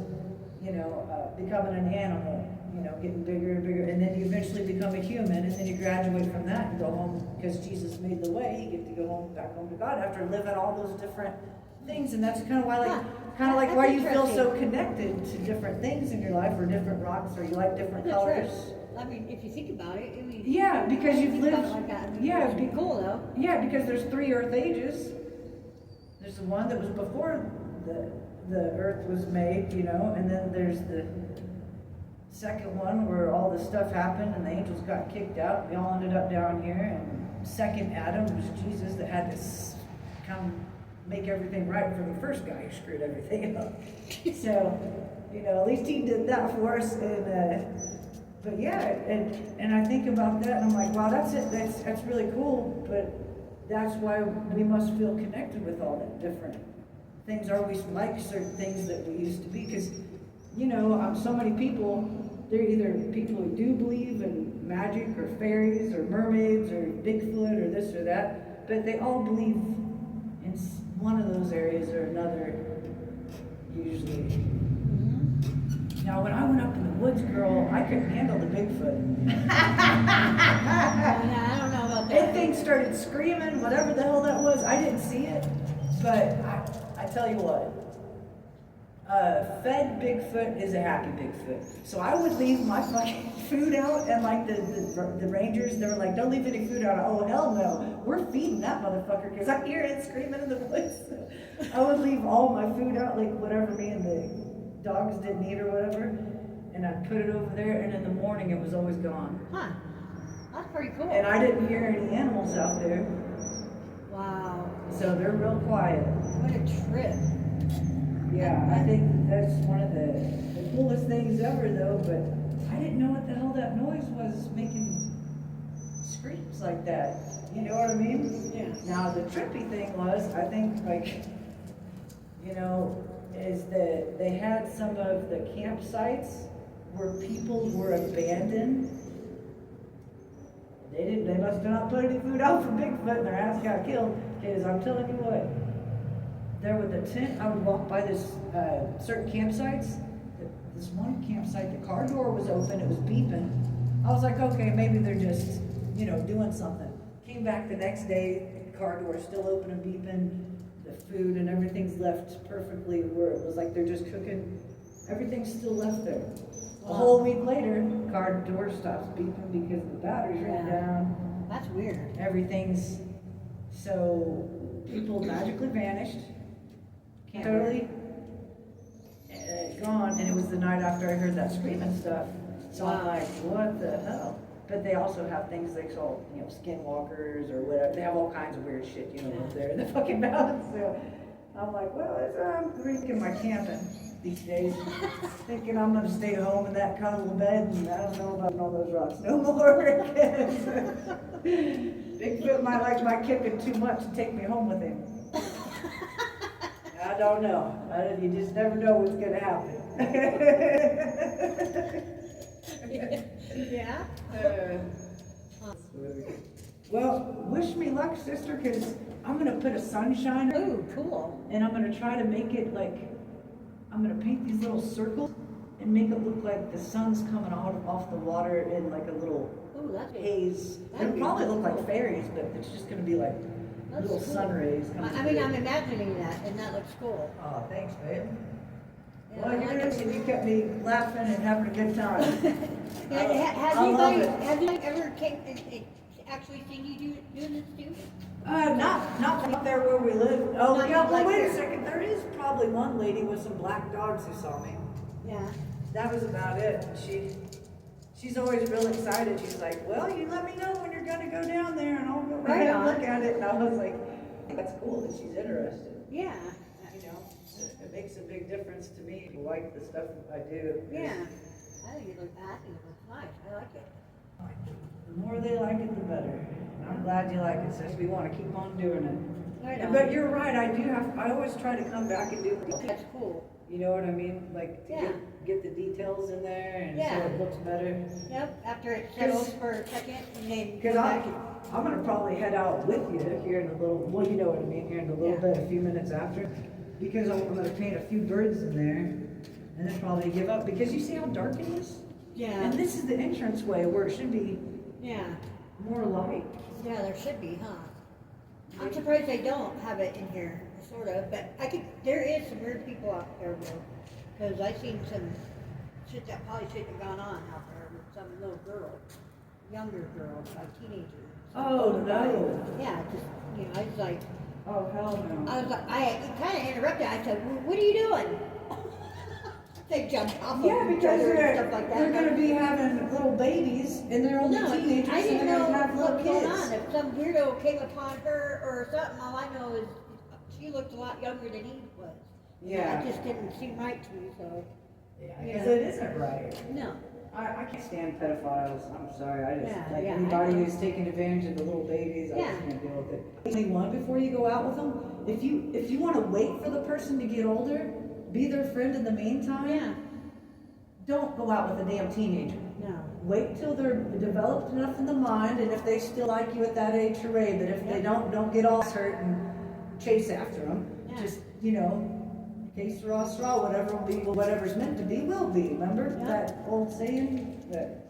you know, becoming an animal, you know, getting bigger and bigger. And then you eventually become a human, and then you graduate from that and go home, because Jesus made the way, you get to go home, back home to God after living all those different things. And that's kind of why, like, why you feel so connected to different things in your life, or different rocks, or you like different That's colors. right. I mean, if you think about it, I mean. Yeah, because you've think about lived. it like that. Yeah, It'd be cool though. Yeah, because there's 3 Earth ages. There's the one that was before the Earth was made, you know, and then there's the second one where all this stuff happened and the angels got kicked out. We all ended up down here, and second Adam was Jesus that had to come make everything right for the first guy who screwed everything up. So, you know, at least he did that for us. And but yeah, and I think about that, and I'm like, wow, that's it. That's really cool. But that's why we must feel connected with all the different things. Are we like certain things that we used to be? Because, you know, so many people, they're either people who do believe in magic or fairies or mermaids or Bigfoot or this or that, but they all believe in one of those areas or another, usually. Now, when I went up in the woods, girl, I couldn't handle the Bigfoot. I don't know about That that. thing started screaming, whatever the hell that was. I didn't see it, but I tell you what, fed Bigfoot is a happy Bigfoot. So I would leave my fucking food out, and like the rangers, they were like, don't leave any food out. Oh, hell no. We're feeding that motherfucker because I hear it screaming in the woods. I would leave all my food out, like whatever me and the dogs didn't eat or whatever, and I'd put it over there, and in the morning it was always gone. Huh. That's pretty cool. And I didn't hear any animals out there, Wow. so they're real quiet. What a trip. Yeah, I think that's one of the coolest things ever though, but I didn't know what the hell that noise was making screams like that. You know what I mean? Yeah. Now the trippy thing was, I think like, you know, is that they had some of the campsites where people were abandoned. They must have not put any food out for Bigfoot and their ass got killed. Because I'm telling you what, there with the tent, I would walk by this certain campsites. This one campsite, the car door was open, it was beeping. I was like, okay, maybe they're just, you know, doing something. Came back the next day, the car door is still open and beeping. The food and everything's left perfectly where it was like they're just cooking. Everything's still left there. A whole week later, car door stops beeping because the batteries ran down. That's weird. Everything's, so people magically vanished. Totally gone, and it was the night after I heard that screaming stuff. So I'm like, what the hell? But they also have things they call, you know, skinwalkers or whatever. They have all kinds of weird shit, you know, up there in the fucking mountains. So I'm like, well, I'm rethinking my camping these days. Thinking I'm gonna stay home in that cuddle bed, and I don't know about all those rocks no more. Bigfoot might like my kicking too much to take me home with him. I don't know. You just never know what's gonna happen. Yeah. Well, wish me luck, sister, because I'm gonna put a sunshine, Ooh, cool. and I'm gonna try to make it like, I'm gonna paint these little circles and make it look like the sun's coming out off the water in like a little Ooh, that's haze. that'd It'll be probably look cool. like fairies, but it's just gonna be like That's little cool. sun rays coming I mean, through. I'm imagining that, and that looks cool. Oh, thanks, babe. Yeah, Well, I you're like nice, it. and you kept me laughing and having a good time. Has I love anybody, it. has anybody ever actually seen you doing this too? Not up there where we live. Oh, Not yeah, well, like wait a there. second. There is probably one lady with some black dogs who saw me. Yeah. That was about it. She's always real excited. She's like, well, you let me know when you're gonna go down there and I'll go Right ahead and on. look at it. And I was like, that's cool that she's interested. Yeah. You know, it makes a big difference to me. I like the stuff I do. Yeah. I think it looks nice. I like it. The more they like it, the better. I'm glad you like it, sis. We want to keep on doing it. Right on. But you're right. I always try to come back and do. That's cool. You know what I mean? Like to Yeah. get the details in there and Yeah. so it looks better. Yep, after it settles for a second, and then Because go back. I'm gonna probably head out with you here in a little. Well, you know what I mean. Here in a little Yeah. bit, a few minutes after, because I'm gonna paint a few birds in there, and then probably give up because you see how dark it is. Yeah. And this is the entranceway where it should be Yeah. more light. Yeah, there should be, huh? I'm surprised they don't have it in here, sort of, but there is some weird people out there though. Because I seen some shit that probably shouldn't have gone on out there with some little girl, younger girl, like teenager. Oh no. Yeah, just, I was like, Oh hell no. I kind of interrupted, I said, what are you doing? They jumped off Yeah, of each because other and they're stuff like that. they're gonna be having little babies and they're only No, teenagers I didn't and know they're gonna have little what was going on. kids. If some weirdo came upon her or something, all I know is she looked a lot younger than he was. Yeah. It just didn't seem right to me, so. Yeah, because it isn't right. No. I can't stand pedophiles. I'm sorry. I just Yeah, like yeah, anybody I know. who's taking advantage of the little babies. I Yeah. just can't deal with it. 21 before you go out with them. If you want to wait for the person to get older, be their friend in the meantime. Yeah. Don't go out with a damn teenager. No. Wait till they're developed enough in the mind, and if they still like you at that age, hooray. But if they don't get all hurt and chase after them. Yeah. Just, you know, case straw, straw, whatever will be, whatever's meant to be will be. Remember Yeah. that old saying that